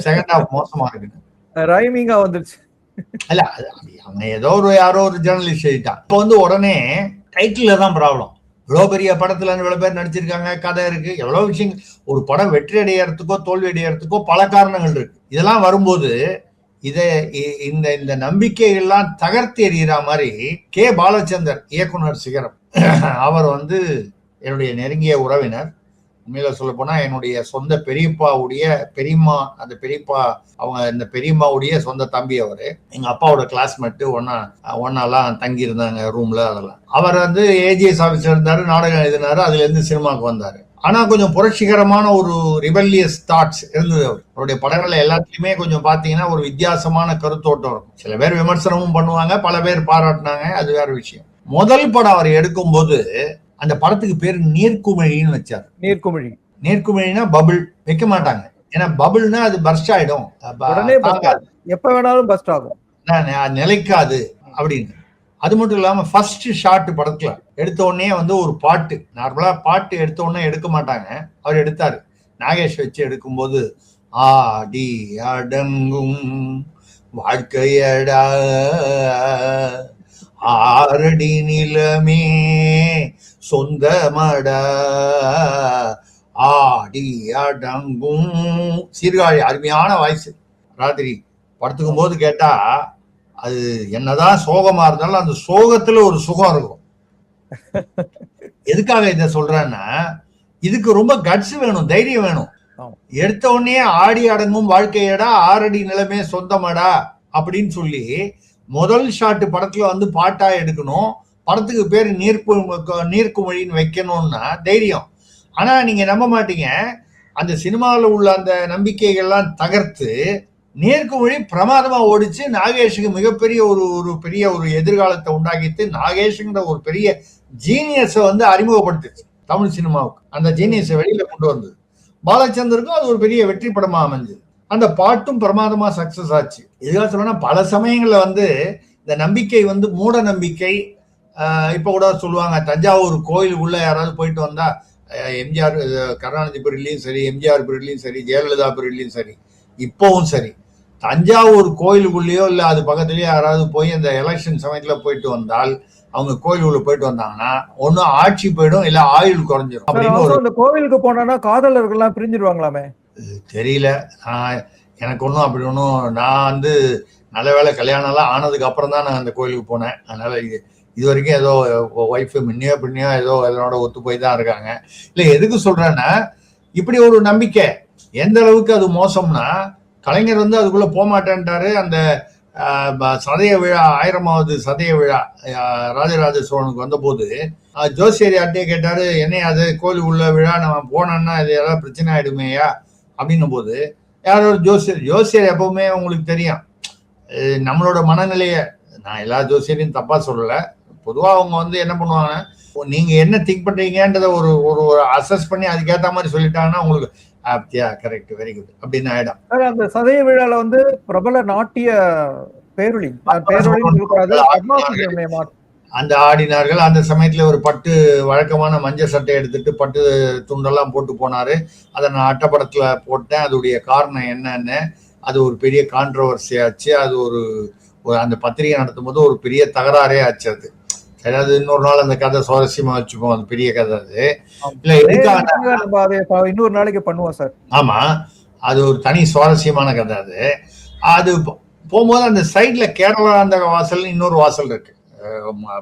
செகண்ட் ஹாஃப் மோசமா இருக்குன்னு ரைமிங்கா வந்துருச்சு. இல்ல அவங்க யாரோ ஒரு ஜேர்னலிஸ்ட் எழுதிட்டான். இப்போ வந்து உடனே டைட்டில் தான் ப்ராப்ளம். இவ்வளவு பெரிய படத்துல இவ்வளவு பேர் நடிச்சிருக்காங்க, கதை இருக்கு, எவ்வளவு விஷயங்கள். ஒரு படம் வெற்றி அடையறதுக்கோ தோல்வி அடையறதுக்கோ பல காரணங்கள் இருக்கு. இதெல்லாம் வரும்போது இந்த நம்பிக்கைகள்லாம் தகர்த்து எறிகிற மாதிரி கே பாலச்சந்தர் இயக்குனர் சிகரம் அவர் வந்து என்னுடைய நெருங்கிய உறவினர். உண்மையில சொல்ல போனா என்னுடைய சொந்த பெரியம்மா அந்த பெரியப்பா அவங்க இந்த பெரியம்மாவுடைய சொந்த தம்பி அவரு. எங்க அப்பாவோட கிளாஸ்மேட்டு ஒன்னாலாம் தங்கி இருந்தாங்க ரூம்ல. அதெல்லாம் அவர் வந்து ஏஜிஎஸ் ஆபீஸ்ல இருந்தாரு, நாடகம் எழுதினாரு, அதுல இருந்து சினிமாவுக்கு வந்தாரு. ஆனா கொஞ்சம் புரட்சிகரமான ஒரு ரிபல்லியஸ் தாட்ஸ் இருந்தது. அவருடைய படங்கள் எல்லாத்துலயுமே கொஞ்சம் பாத்தீங்கன்னா ஒரு வித்தியாசமான கருத்தோட்டம் இருக்கும். சில பேர் விமர்சனமும் பண்ணுவாங்க, பல பேர் பாராட்டினாங்க, அது வேற விஷயம். முதல் படம் அவர் எடுக்கும் போது அந்த படத்துக்கு பேர் நீர்க்குமிழின்னு வச்சாரு. நீர்க்குமிழினா பபிள் வைக்க மாட்டாங்க. ஏன்னா பபிள்னா அது பர்ஸ்ட் ஆயிடும், எப்ப வேணாலும் பர்ஸ்ட் ஆகும், நிலைக்காது அப்படின்னு. அது மட்டும் இல்லாம ஃபர்ஸ்ட் ஷாட் படத்துல எடுத்த உடனே வந்து ஒரு பாட்டு, நார்மலா பாட்டு எடுத்த உடனே எடுக்க மாட்டாங்க, அவர் எடுத்தாரு. நாகேஷ் வச்சு எடுக்கும்போது ஆடி அடங்கும் வாழ்க்கையடா ஆரடி நிலமே சொந்தமடா ஆடி அடங்கும் சீர்காழி. அருமையான வாய்ஸ். ராத்திரி படுத்துக்கும் போது கேட்டா அது என்னதான் சோகமா இருந்தாலும் அந்த சோகத்துல ஒரு சுகம் இருக்கும். எதுக்காக இத சொல்றேன்னா, இதுக்கு ரொம்ப கட்ஸ் வேணும், தைரியம் வேணும். எடுத்த உடனே ஆடி அடங்கும் வாழ்க்கையடா ஆரடி நிலமே சொந்தமடா அப்படின்னு சொல்லி முதல் ஷாட் படத்துல வந்து பாட்டா எடுக்கணும். படத்துக்கு பேர் நீர்க்குமிழின்னு வைக்கணும்னா தைரியம். ஆனா நீங்க நம்ப மாட்டீங்க, அந்த சினிமாவில் உள்ள அந்த நம்பிக்கைகள்லாம் தகர்த்து நேருக்கு வழி பிரமாதமா ஓடிச்சு. நாகேஷுக்கு மிகப்பெரிய ஒரு பெரிய ஒரு எதிர்காலத்தை உண்டாக்கிட்டு, நாகேஷுங்கிற ஒரு பெரிய ஜீனியஸை வந்து அறிமுகப்படுத்துச்சு தமிழ் சினிமாவுக்கு. அந்த ஜீனியஸை வெளியில கொண்டு வந்தது. பாலச்சந்தருக்கும் அது ஒரு பெரிய வெற்றி படமா அமைஞ்சது. அந்த பாட்டும் பிரமாதமா சக்சஸ் ஆச்சு. இதுக்காக சொல்லணும்னா பல சமயங்கள்ல வந்து இந்த நம்பிக்கை வந்து மூட நம்பிக்கை. இப்ப கூட சொல்லுவாங்க, தஞ்சாவூர் கோயிலுக்குள்ள யாராவது போயிட்டு வந்தா, எம்ஜிஆர் கருணாநிதி பீரியட்லயும் சரி, எம்ஜிஆர் பீரியட்லயும் சரி, ஜெயலலிதா பீரியட்லயும் சரி, இப்பவும் சரி, தஞ்சாவூர் கோயிலுக்குள்ளேயோ இல்ல அது பக்கத்துலயோ யாராவது போய் இந்த எலெக்ஷன் சமயத்துல போயிட்டு வந்தால், அவங்க கோயிலுக்குள்ள போயிட்டு வந்தாங்கன்னா ஒண்ணு ஆட்சி போயிடும், இல்ல ஆயுள் குறைஞ்சிடும் அப்படின்னு அந்த கோவிலுக்கு போனா காதலர்கள் எல்லாம் பிரிஞ்சிருவாங்களாமே. தெரியல. எனக்கு ஒன்றும் அப்படி ஒன்றும், நான் வந்து நல்ல வேலை கல்யாணம் எல்லாம் ஆனதுக்கு அப்புறம் தான் நான் அந்த கோயிலுக்கு போனேன். அதனால இது வரைக்கும் ஏதோ ஒய்ஃபு முன்னையோ பின்னையோ ஏதோ அதனோட ஒத்து போய் தான் இருக்காங்க. இல்லை, எதுக்கு சொல்றேன்னா, இப்படி ஒரு நம்பிக்கை எந்த அளவுக்கு அது மோசம்னா, கலைஞர் வந்து அதுக்குள்ள போக மாட்டேன்ட்டாரு. அந்த சதய விழா 1000வது சதய விழா ராஜராஜ சோழனுக்கு வந்த போது ஜோசியர் யார்ட்டே கேட்டாரு, என்ன அது கோயிலுக்குள்ள விழா நம்ம போனோம்னா இது ஏதாவது பிரச்சனை ஆயிடுமேயா அப்படின்னும் போது, யாரோ ஒரு ஜோசியர் எப்பவுமே உங்களுக்கு தெரியும் நம்மளோட மனநிலைய, நான் எல்லா ஜோசியரையும் தப்பா சொல்லல, பொதுவா அவங்க வந்து என்ன பண்ணுவாங்க, நீங்க என்ன திங்க் பண்றீங்கன்றத ஒரு ஒரு அசஸ் பண்ணி அதுக்கேற்ற மாதிரி சொல்லிட்டாங்கன்னா உங்களுக்கு கரெக்ட், வெரி குட் அப்படின்னு ஆயிடும். அந்த சதய விழால வந்து பிரபல நாட்டிய பேரொளி அந்த ஆடினார்கள். அந்த சமயத்துல ஒரு பட்டு வழக்கமான மஞ்சள் சட்டை எடுத்துட்டு பட்டு துண்டெல்லாம் போட்டு போனாரு. அதை நான் அட்டப்படத்துல போட்டேன். அதோடைய காரணம் என்னன்னு, அது ஒரு பெரிய கான்ட்ரவர்சி ஆச்சு. அது ஒரு அந்த பத்திரிகை நடத்தும் போது ஒரு பெரிய தகராறே ஆச்சு. அது சரி, அது இன்னொரு நாள் அந்த கதை சுவாரஸ்யமா வச்சுப்போம். அது பெரிய கதை. அது இல்ல எதுக்காக இன்னொரு நாளைக்கு பண்ணுவோம் சார். ஆமா, அது ஒரு தனி சுவாரஸ்யமான கதை. அது போகும்போது அந்த சைட்ல கேரளா அந்த வாசல் இன்னொரு வாசல் இருக்கு,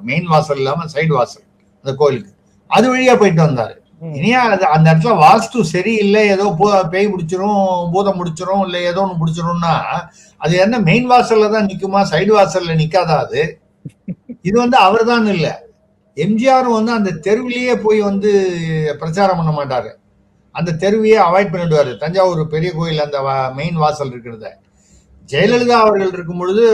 மெயின் வாசல் இல்லாம சைடு வாசல் அந்த கோயிலுக்கு, அது வழியா போயிட்டு வந்தாரு. இனியா அந்த இடத்துல வாஸ்து சரியில்லை, ஏதோ பேய் பிடிச்சிரும், பூதம் முடிச்சிரும், இல்ல ஏதோ ஒண்ணு பிடிச்சிரும்னா அது என்ன மெயின் வாசல்ல தான் நிக்குமா, சைடு வாசல்ல நிக்காதா? அது இது வந்து அவர் தான் இல்ல, எம்ஜிஆரும் வந்து அந்த தெருவிலேயே போய் வந்து பிரச்சாரம் பண்ண மாட்டாரு. அந்த தெருவையே அவாய்ட் பண்ணிடுவாரு. தஞ்சாவூர் பெரிய கோயில் அந்த மெயின் வாசல் இருக்கிறத, ஜெயலலிதா அவர்கள் இருக்கும் பொழுது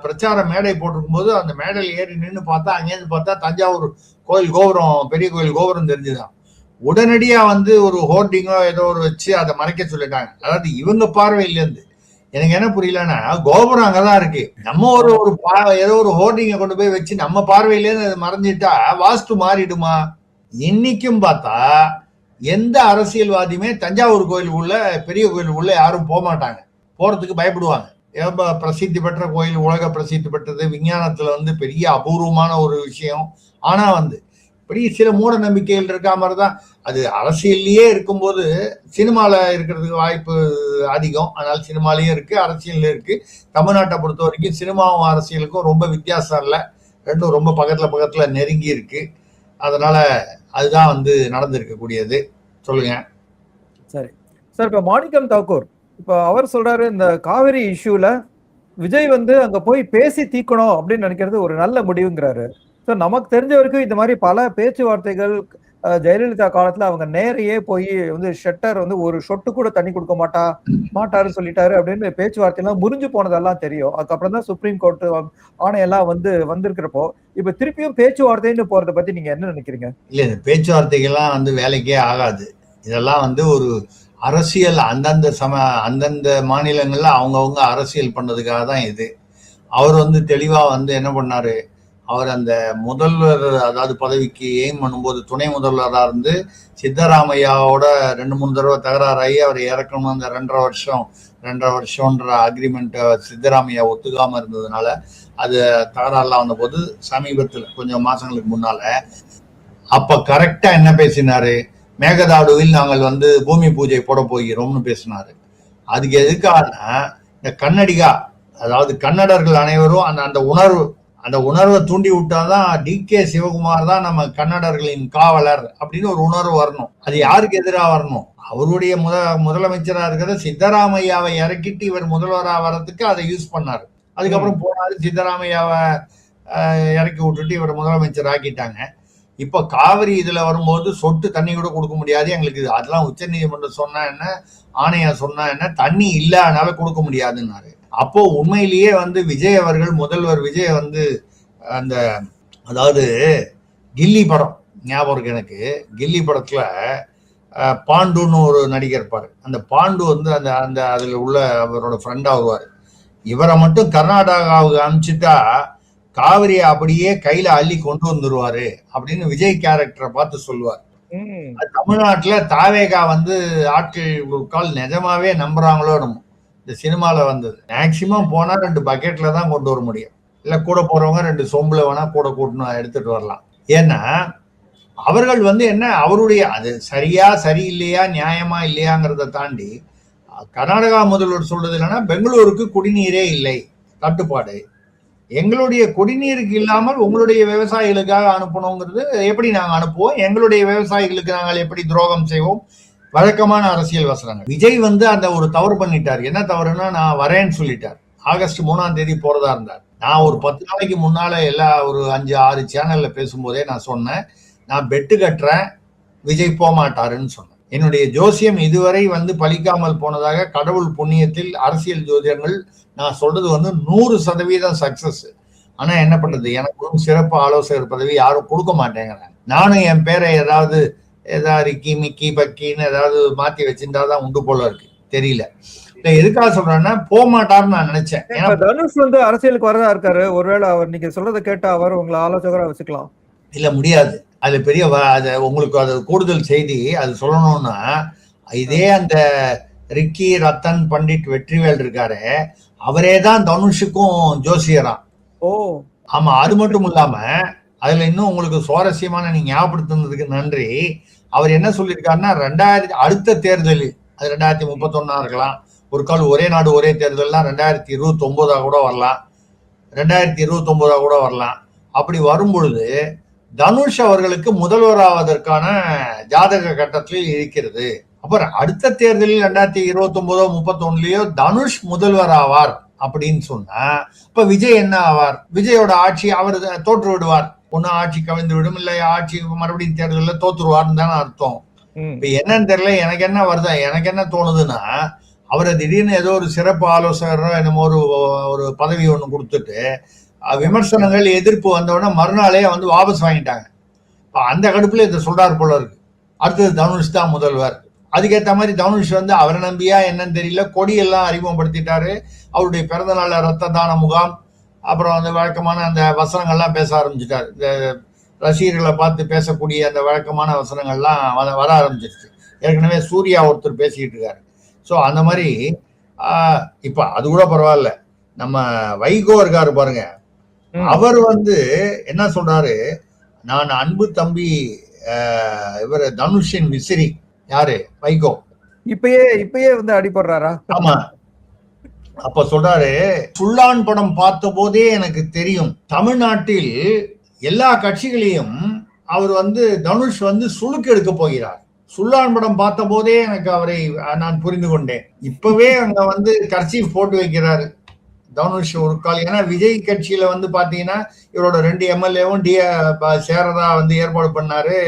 பிரச்சார மேடை போட்டிருக்கும் போது அந்த மேடையில் ஏறி நின்று பார்த்தா, அங்கேருந்து பார்த்தா தஞ்சாவூர் கோயில் கோபுரம், பெரிய கோயில் கோபுரம் தெரிஞ்சுதான். உடனடியா வந்து ஒரு ஹோர்டிங்கோ ஏதோ ஒரு வச்சு அதை மறைக்க சொல்லிட்டாங்க. அதாவது இவங்க பார்வையிலேருந்து எனக்கு என்ன புரியலன்னா, கோபுரம் அங்கதான் இருக்கு, நம்ம ஒரு ஏதோ ஒரு ஹோர்டிங்கை கொண்டு போய் வச்சு நம்ம பார்வையிலேருந்து அதை மறைஞ்சிட்டா வாஸ்து மாறிடுமா? இன்னைக்கும் பார்த்தா எந்த அரசியல்வாதியுமே தஞ்சாவூர் கோயிலுக்குள்ள, பெரிய கோயிலுக்குள்ள யாரும் போக மாட்டாங்க, போறதுக்கு பயப்படுவாங்க. பிரசித்தி பெற்ற கோயில், உலக பிரசித்தி பெற்றது, விஞ்ஞானத்துல வந்து பெரிய அபூர்வமான ஒரு விஷயம். ஆனா வந்து பெரிய சில மூட நம்பிக்கைகள் இருக்கா மாதிரிதான் அது அரசியல்லையே இருக்கும்போது சினிமால இருக்கிறதுக்கு வாய்ப்பு அதிகம். அதனால சினிமாலயும் இருக்கு, அரசியல்ல இருக்கு. தமிழ்நாட்டை பொறுத்த வரைக்கும் சினிமாவும் அரசியலுக்கும் ரொம்ப வித்தியாசம் இல்லை, ரெண்டும் ரொம்ப பக்கத்துல நெருங்கி இருக்கு. அதனால அதுதான் வந்து நடந்திருக்கக்கூடியது. சொல்லுங்க. சரி சார், இப்ப மாணிக்கம் தாக்கூர் இப்ப அவர் சொல்றாரு, இந்த காவிரி இஷ்யூல விஜய் வந்து அங்க போய் பேசி தீக்கணும் அப்படின்னு நினைக்கிறது ஒரு நல்ல முடிவுங்கிறாரு. ஸோ நமக்கு தெரிஞ்ச வரைக்கும் இந்த மாதிரி பல பேச்சுவார்த்தைகள் ஜெயலலிதா காலத்துல அவங்க நேரையே போய் வந்து ஷெட்டர் வந்து ஒரு சொட்டு கூட தண்ணி கொடுக்க மாட்டாருன்னு சொல்லிட்டாரு அப்படின்னு பேச்சுவார்த்தையெல்லாம் முறிஞ்சு போனதெல்லாம் தெரியும். அதுக்கப்புறம் தான் சுப்ரீம் கோர்ட் ஆணையெல்லாம் வந்திருக்கிறப்போ இப்ப திருப்பியும் பேச்சுவார்த்தைன்னு போறதை பத்தி நீங்க என்ன நினைக்கிறீங்க? இல்ல, இந்த பேச்சுவார்த்தைகள்லாம் வந்து வேலைக்கே ஆகாது. இதெல்லாம் வந்து ஒரு அரசியல், அந்தந்த மாநிலங்கள்ல அவங்கவுங்க அரசியல் பண்ணதுக்காக தான் இது. அவர் வந்து தெளிவா வந்து என்ன பண்ணாரு, அவர் அந்த முதல்வர் அதாவது பதவிக்கு எய்ம் பண்ணும்போது துணை முதல்வராக இருந்து சித்தராமையாவோட 2-3 தடவை தகராறாகி அவர் இறக்கணும். அந்த 2.5 வருஷம்ன்ற அக்ரிமெண்ட்டை சித்தராமையா ஒத்துக்காம இருந்ததுனால அது தகராறுலாம் வந்த போது சமீபத்தில் கொஞ்சம் மாசங்களுக்கு முன்னால அப்ப கரெக்டா என்ன பேசினாரு, மேகதாடுவில் நாங்கள் வந்து பூமி பூஜை போட போகிறோம்னு பேசினாரு. அதுக்கு எதுக்காகனா, இந்த கன்னடிகா அதாவது கன்னடர்கள் அனைவரும் அந்த உணர்வை தூண்டி விட்டாதான் டிகே சிவகுமார் தான் நம்ம கன்னடர்களின் காவலர் அப்படின்னு ஒரு உணர்வு வரணும். அது யாருக்கு எதிராக வரணும், அவருடைய முதலமைச்சராக இருக்கிற சித்தராமையாவை இறக்கிட்டு இவர் முதல்வராக வர்றதுக்கு அதை யூஸ் பண்ணாரு. அதுக்கப்புறம் போனாரு, சித்தராமையாவை இறக்கி விட்டுட்டு இவர் முதலமைச்சர் ஆக்கிட்டாங்க. இப்ப காவிரி இதுல வரும்போது சொட்டு தண்ணி கூட கொடுக்க முடியாது எங்களுக்கு, அதெல்லாம் உச்ச நீதிமன்றம் சொன்னா என்ன, ஆணையம் சொன்னா என்ன, தண்ணி இல்லாதனால கொடுக்க முடியாதுன்னாரு. அப்போ உண்மையிலேயே வந்து விஜய் அவர்கள், முதல்வர் விஜய் வந்து அந்த, அதாவது கில்லி படம் ஞாபகம் இருக்கு எனக்கு. கில்லி படத்துல பாண்டுன்னு ஒரு நடிகர் இருப்பாரு. அந்த பாண்டு வந்து அந்த அந்த அதுல உள்ள அவரோட ஃப்ரெண்டா வருவாரு. இவரை மட்டும் கர்நாடகாவுக்கு அனுப்பிச்சுட்டா காவிரியை அப்படியே கையில அள்ளி கொண்டு வந்துருவாரு அப்படின்னு விஜய் கேரக்டரை பார்த்து சொல்லுவார். தமிழ்நாட்டுல தாவேகா வந்து ஆட்கள் நிஜமாவே நம்புறாங்களோ நம்ம. இந்த சினிமால வந்தது மேக்சிமம் போனா 2 பக்கெட்ல தான் கொண்டு வர முடியும், இல்ல கூட போறவங்க 2 சொம்புல வேணா கூட கூட்டணும் எடுத்துட்டு வரலாம். ஏன்னா அவர்கள் வந்து என்ன, அவருடைய அது சரியா சரியில்லையா நியாயமா இல்லையாங்கிறத தாண்டி கர்நாடகா முதல்வர் சொல்றது என்னன்னா, பெங்களூருக்கு குடிநீரே இல்லை, தட்டுப்பாடு. எங்களுடைய குடிநீருக்கு இல்லாமல் உங்களுடைய விவசாயிகளுக்காக அனுப்பணுங்கிறது எப்படி நாங்க அனுப்புவோம், எங்களுடைய விவசாயிகளுக்கு நாங்கள் எப்படி துரோகம் செய்வோம், வழக்கமான அரசியல் வசனங்கள். விஜய் வந்து அந்த ஒரு தவறு பண்ணிட்டார். என்ன தவறுன்னா, நான் வரேன்னு சொல்லிட்டார். ஆகஸ்ட் 3ஆம் தேதி போறதா இருந்தார். நான் ஒரு 10 நாளைக்கு முன்னால எல்லா ஒரு 5-6 சேனல்ல பேசும்போதே நான் சொன்னேன், நான் பெட்டு கட்டுறேன் விஜய் போக மாட்டாருன்னு சொன்னேன். என்னுடைய ஜோசியம் இதுவரை வந்து பலிக்காமல் போனதாக கடவுள் புண்ணியத்தில் அரசியல் ஜோதிடங்கள் நான் சொல்றது வந்து 100% சக்சஸ். ஆனா என்ன பண்றது, எனக்கு சிறப்பு ஆலோசகர் பதவி யாரும் கொடுக்க மாட்டேங்கிறாங்க. நானும் என் பேரை ஏதாவது ரிக்கி மிக்கி பக்கின்னு ஏதாவது மாத்தி வச்சிருந்தாதான் உண்டு போல இருக்கு, தெரியல. எதுக்காக சொல்றேன்னா, போக மாட்டாருன்னு நான் நினைச்சேன். தனுஷ் வந்து அரசியலுக்கு வரதா இருக்காரு, ஒருவேளை அவர் நீங்க சொல்றதை கேட்டா அவர் உங்களை ஆலோசகரா வச்சுக்கலாம். இல்ல முடியாது, அது பெரிய உங்களுக்கு அது கூடுதல் செய்தி அது சொல்லணும்னா, இதே அந்த ரிக்கி ரத்தன் பண்டிட் வெற்றிவேல் இருக்காரு, அவரே தான் தனுஷுக்கும் ஜோசியரா. ஓ ஆமா, அது மட்டும் இல்லாம அதுல இன்னும் உங்களுக்கு சுவாரஸ்யமான நீங்க ஞாபகப்படுத்துனதுக்கு நன்றி. அவர் என்ன சொல்லியிருக்காருன்னா, அடுத்த தேர்தலில், அது 2031 இருக்கலாம், ஒரு கால் ஒரே நாடு ஒரே தேர்தல்லாம் 2029 கூட வரலாம், 2029 கூட வரலாம். அப்படி வரும்பொழுது தனுஷ் அவர்களுக்கு முதல்வராவதற்கான ஜாதக கட்டத்தில் இருக்கிறது. அப்புறம் அடுத்த தேர்தலில் 2029 31 தனுஷ் முதல்வர் ஆவார் அப்படின்னு சொன்னா, இப்ப விஜய் என்ன ஆவார்? விஜயோட ஆட்சி அவர் தோற்று விடுவார். ஒன்னு ஆட்சி கவிழ்ந்து விடும், இல்ல ஆட்சி மறுபடியும் தேர்தலில் தோத்துருவார்னு தானே அர்த்தம். இப்ப என்னன்னு தெரியல, எனக்கு என்ன வருதா, எனக்கு என்ன தோணுதுன்னா, அவரை திடீர்னு ஏதோ ஒரு சிறப்பு ஆலோசகரோ என்னமோ ஒரு பதவி ஒண்ணு கொடுத்துட்டு விமர்சனங்கள் எதிர்ப்பு வந்தவுடனே மறுநாளே வந்து வாபஸ் வாங்கிட்டாங்க. அந்த கடுப்புல இதை சொல்றாரு போல இருக்கு. அடுத்தது தனுஷ் தான் முதல்வர். அதுக்கேற்ற மாதிரி தனுஷ் வந்து அவரை நம்பியா என்னன்னு தெரியல, கொடியெல்லாம் அறிமுகப்படுத்திட்டாரு. அவருடைய பிறந்த நாள் ரத்த தான முகாம், அப்புறம் அந்த வழக்கமான அந்த வசனங்கள்லாம் பேச ஆரம்பிச்சுட்டாரு. இந்த ரசிகர்களை பார்த்து பேசக்கூடிய அந்த வழக்கமான வசனங்கள்லாம் வர ஆரம்பிச்சிருச்சு. ஏற்கனவே சூர்யா ஒருத்தர் பேசிக்கிட்டு இருக்காரு. ஸோ அந்த மாதிரி இப்ப அது கூட பரவாயில்ல, நம்ம வைகோ இருக்காரு பாருங்க, அவர் வந்து என்ன சொல்றாரு, நான் அன்பு தம்பி இவர் தனுஷின் விசிறி. யாரு? வைகோ. இப்பயே வந்து அடிபடுறாரா? ஆமா. அப்ப சொல்றாரு, சுள்ளான் படம் பார்த்த போதே எனக்கு தெரியும், தமிழ்நாட்டில் எல்லா கட்சிகளையும் அவர் வந்து தனுஷ் வந்து சுழுக்கு எடுக்க போகிறார். சுள்ளான் படம் பார்த்த போதே எனக்கு அவரை நான் புரிந்து கொண்டேன். இப்பவே அங்க வந்து கர்ச்சீஃப் போட்டு வைக்கிறாரு தனுஷ் ஒரு கால். ஏன்னா விஜய் கட்சியில வந்து பாத்தீங்கன்னா இவரோட 2 எம்எல்ஏவும் சேரதா வந்து ஏற்பாடு பண்ணாரு.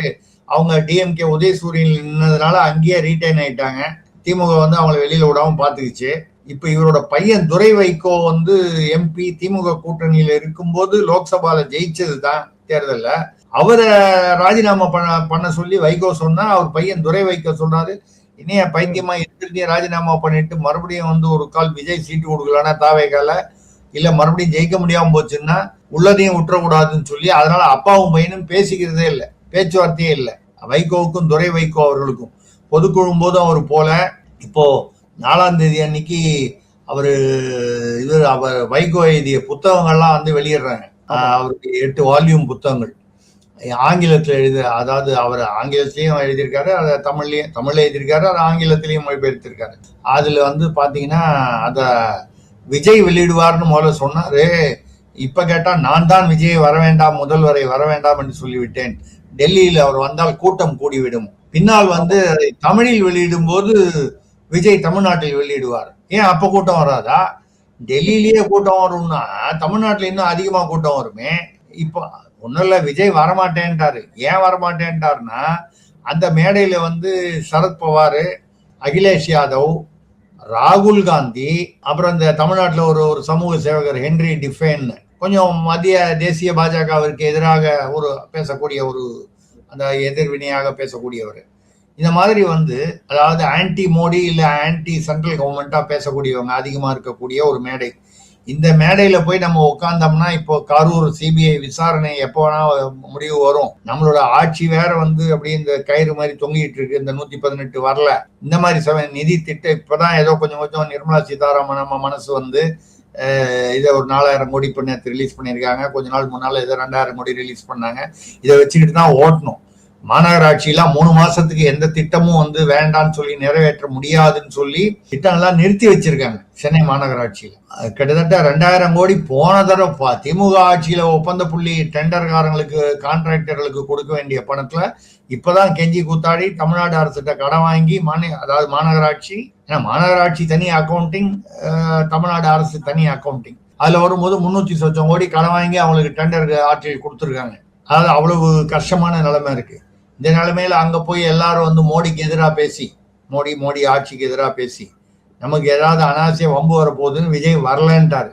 அவங்க டிஎம்கே உதயசூரியன் நின்னதுனால அங்கேயே ரீட்டைன் ஆயிட்டாங்க. திமுக வந்து அவங்களை வெளியில விடாம பாத்துக்கிச்சு. இப்ப இவரோட பையன் துரை வைகோ வந்து எம்பி திமுக கூட்டணியில இருக்கும்போது லோக்சபால ஜெயிச்சதுதான் தேர்தல்ல. அவரை ராஜினாமா பண்ண சொல்லி வைகோ சொன்னா, அவர் பையன் துரை வைகோ சொன்னாரு, இனிய பைத்தியமா இருக்கிறதையும் ராஜினாமா பண்ணிட்டு மறுபடியும் வந்து ஒரு கால் விஜய் சீட்டு கொடுக்கலான்னா தாவேகால, இல்ல மறுபடியும் ஜெயிக்க முடியாம போச்சுன்னா உள்ளதையும் விட்டுறக்கூடாதுன்னு சொல்லி, அதனால அப்பாவும் பையனும் பேசிக்கிறதே இல்லை, பேச்சுவார்த்தையே இல்லை. வைகோவுக்கும் துரை வைகோ அவர்களுக்கும் பொதுக்குழும் போதும் அவர் போல. இப்போ 4ஆம் தேதி அன்னைக்கு அவர் வைகோ எழுதிய புத்தகங்கள்லாம் வந்து வெளியிடுறாங்க. அவருக்கு 8 வால்யூம் புத்தகங்கள் ஆங்கிலத்தில் அதாவது அவர் ஆங்கிலத்திலையும் எழுதியிருக்காரு, அதை தமிழ்ல எழுதியிருக்காரு, அதை ஆங்கிலத்திலையும் மொழிபெயர்த்திருக்காரு. அதுல வந்து பாத்தீங்கன்னா அத விஜய் வெளியிடுவார்னு முதல்ல சொன்னாரு. இப்ப கேட்டா, நான் தான் விஜய் வர வேண்டாம், முதல்வரை வர வேண்டாம் என்று சொல்லிவிட்டேன், டெல்லியில் அவர் வந்தால் கூட்டம் கூடிவிடும், பின்னால் வந்து தமிழில் வெளியிடும் போது விஜய் தமிழ்நாட்டில் வெளியிடுவார், ஏன் அப்ப கூட்டம் வராதா? டெல்லியிலேயே கூட்டம் வரும்னா தமிழ்நாட்டில் இன்னும் அதிகமா கூட்டம் வருமே. இப்போ ஒன்றும் இல்லை, விஜய் வரமாட்டேன்ட்டாரு. ஏன் வரமாட்டேன்ட்டாருன்னா, அந்த மேடையில வந்து சரத்பவார், அகிலேஷ் யாதவ், ராகுல் காந்தி, அப்புறம் இந்த தமிழ்நாட்டில் ஒரு சமூக சேவகர் ஹென்ரி டிஃபேன், கொஞ்சம் மத்திய தேசிய பாஜகவிற்கு எதிராக பேசக்கூடிய அந்த எதிர்வினையாக பேசக்கூடியவர். இந்த மாதிரி வந்து அதாவது ஆன்டி மோடி இல்லை ஆன்டி சென்ட்ரல் கவர்மெண்டா பேசக்கூடியவங்க அதிகமா இருக்கக்கூடிய ஒரு மேடை. இந்த மேடையில போய் நம்ம உட்கார்ந்தோம்னா, இப்போ கரூர் சிபிஐ விசாரணை எப்போ வேணா முடிவு வரும், நம்மளோட ஆட்சி வேற வந்து அப்படியே இந்த கயிறு மாதிரி தொங்கிட்டு இருக்கு, இந்த 118 வரல, இந்த மாதிரி நிதி திட்டம் இப்பதான் ஏதோ கொஞ்சம் நிர்மலா சீதாராமன் நம்ம மனசு வந்து இதை ஒரு 4000 கோடி நேற்று ரிலீஸ் பண்ணியிருக்காங்க, கொஞ்ச நாள் முன்னால ஏதோ 2000 கோடி ரிலீஸ் பண்ணாங்க. இதை வச்சுக்கிட்டு தான் ஓட்டணும். மாநகராட்சியெல்லாம் 3 மாசத்துக்கு எந்த திட்டமும் வந்து வேண்டான்னு சொல்லி நிறைவேற்ற முடியாதுன்னு சொல்லி திட்டங்கள்லாம் நிறுத்தி வச்சிருக்காங்க சென்னை மாநகராட்சியில. கிட்டத்தட்ட 2000 கோடி போன தடவை திமுக ஆட்சியில ஒப்பந்த புள்ளி டெண்டர்காரங்களுக்கு கான்ட்ராக்டர்களுக்கு கொடுக்க வேண்டிய பணத்துல இப்பதான் கெஞ்சி கூத்தாடி தமிழ்நாடு அரசிட்ட கடன் வாங்கி அதாவது மாநகராட்சி, ஏன்னா மாநகராட்சி தனி அக்கௌண்டிங், தமிழ்நாடு அரசு தனி அக்கௌண்டிங், அதுல வரும்போது 300 சொச்சம் கோடி கடன் வாங்கி அவங்களுக்கு டெண்டர் ஆட்சியில் கொடுத்துருக்காங்க. அதாவது அவ்வளவு கஷ்டமான நிலைமை இருக்கு. இந்த நிலைமையில அங்க போய் எல்லாரும் வந்து மோடிக்கு எதிராக பேசி, மோடி ஆட்சிக்கு எதிராக பேசி நமக்கு ஏதாவது அனாவசிய வம்பு வர போகுதுன்னு விஜய் வரலன்ட்டாரு.